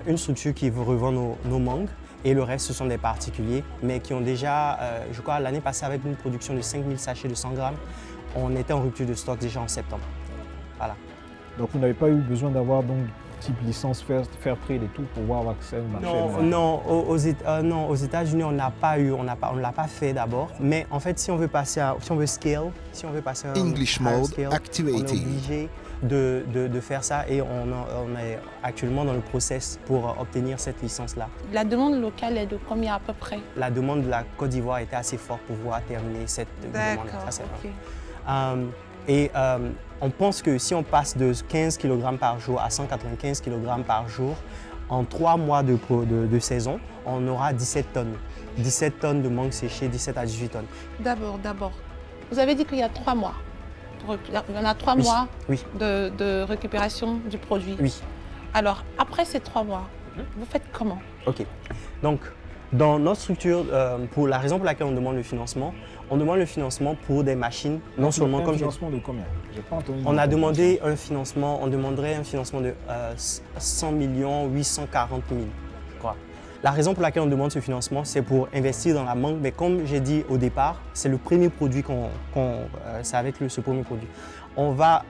une structure qui revend nos mangues, et le reste, ce sont des particuliers, mais qui ont déjà, je crois, l'année passée, avec une production de 5000 sachets de 100 grammes, on était en rupture de stock déjà en septembre. Voilà. Donc vous n'avez pas eu besoin d'avoir donc type licence fair trade et tout pour avoir accès au marché? Non, aux États-Unis, on ne l'a pas fait d'abord. Mais en fait, si on veut passer si on veut scale, si on veut passer un English mode scale, activated. on est obligé de faire ça, et on est actuellement dans le process pour obtenir cette licence-là. La demande locale est de combien à peu près? La demande de la Côte d'Ivoire était assez forte pour pouvoir terminer cette demande. D'accord, On pense que si on passe de 15 kg par jour à 195 kg par jour, en 3 mois de saison, on aura 17 tonnes. 17 tonnes de mangue séchée, 17 à 18 tonnes. D'abord, vous avez dit qu'il y a 3 mois. Il y en a 3 mois de récupération du produit. Oui. Alors, après ces 3 mois, vous faites comment? OK. Donc, dans notre structure, pour la raison pour laquelle on demande le financement pour des machines, non seulement comme... Un financement de combien? On a demandé un financement, on demanderait un financement de 100 840 000, je crois. La raison pour laquelle on demande ce financement, c'est pour investir dans la mangue, mais comme j'ai dit au départ, c'est le premier produit c'est avec ce premier produit. On va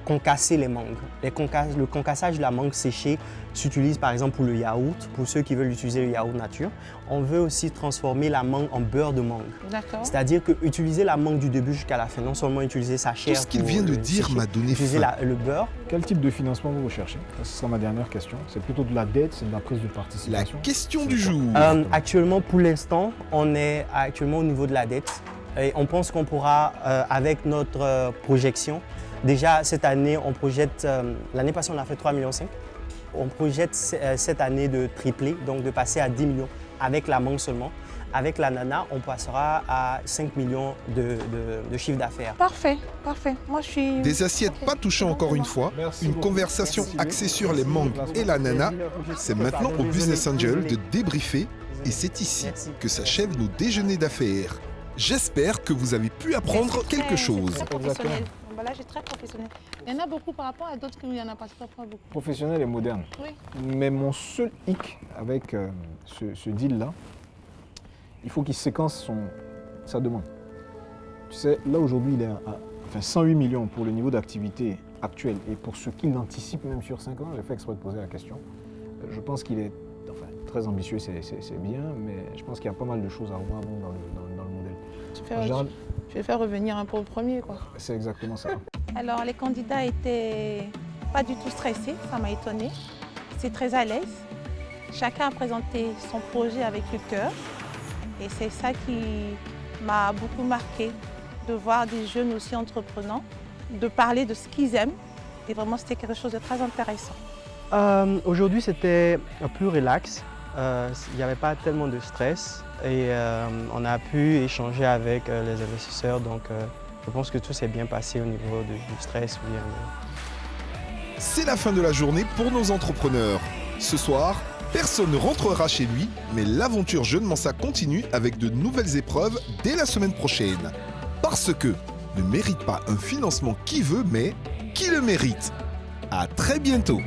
concasser les mangues. Le concassage de la mangue séchée s'utilise par exemple pour le yaourt, pour ceux qui veulent utiliser le yaourt nature. On veut aussi transformer la mangue en beurre de mangue. C'est-à-dire que utiliser la mangue du début jusqu'à la fin, non seulement utiliser sa chair. Tout ce qu'il vient de dire m'a donné faim. Le beurre. Quel type de financement vous recherchez? Ce sera ma dernière question. C'est plutôt de la dette, c'est de la prise de participation? La question du jour. Actuellement, pour l'instant, on est actuellement au niveau de la dette. Et on pense qu'on pourra, avec notre projection, déjà cette année, on projette, l'année passée on a fait 3,5 millions. On projette cette année de tripler, donc de passer à 10 millions avec la mangue seulement. Avec l'ananas, on passera à 5 millions de chiffre d'affaires. Parfait, parfait. Moi, je suis... Des assiettes pas touchées encore une fois, une conversation axée sur les mangues et l'ananas. C'est maintenant au Business Angel de débriefer, et c'est ici que s'achèvent nos déjeuners d'affaires. J'espère que vous avez pu apprendre quelque chose. Là, j'ai très professionnel. Il y en a beaucoup par rapport à d'autres qui il n'y en a pas beaucoup. Professionnel et moderne. Oui. Mais mon seul hic avec ce deal-là, il faut qu'il séquence sa demande. Tu sais, là aujourd'hui, il est à 108 millions pour le niveau d'activité actuel, et pour ce qu'il anticipe même sur 5 ans, j'ai fait exprès de poser la question. Je pense qu'il est très ambitieux, c'est bien, mais je pense qu'il y a pas mal de choses à revoir dans le modèle. Je vais faire revenir un peu au premier, quoi. C'est exactement ça. Alors, les candidats étaient pas du tout stressés, ça m'a étonnée. C'est très à l'aise. Chacun a présenté son projet avec le cœur. Et c'est ça qui m'a beaucoup marqué, de voir des jeunes aussi entreprenants, de parler de ce qu'ils aiment. Et vraiment, c'était quelque chose de très intéressant. Aujourd'hui, c'était plus relax. Il n'y avait pas tellement de stress, et on a pu échanger avec les investisseurs, donc je pense que tout s'est bien passé au niveau du stress. C'est la fin de la journée pour nos entrepreneurs. Ce soir, personne ne rentrera chez lui, mais l'aventure Jeune Mensa continue avec de nouvelles épreuves dès la semaine prochaine. Parce que ne mérite pas un financement qui veut, mais qui le mérite. À très bientôt.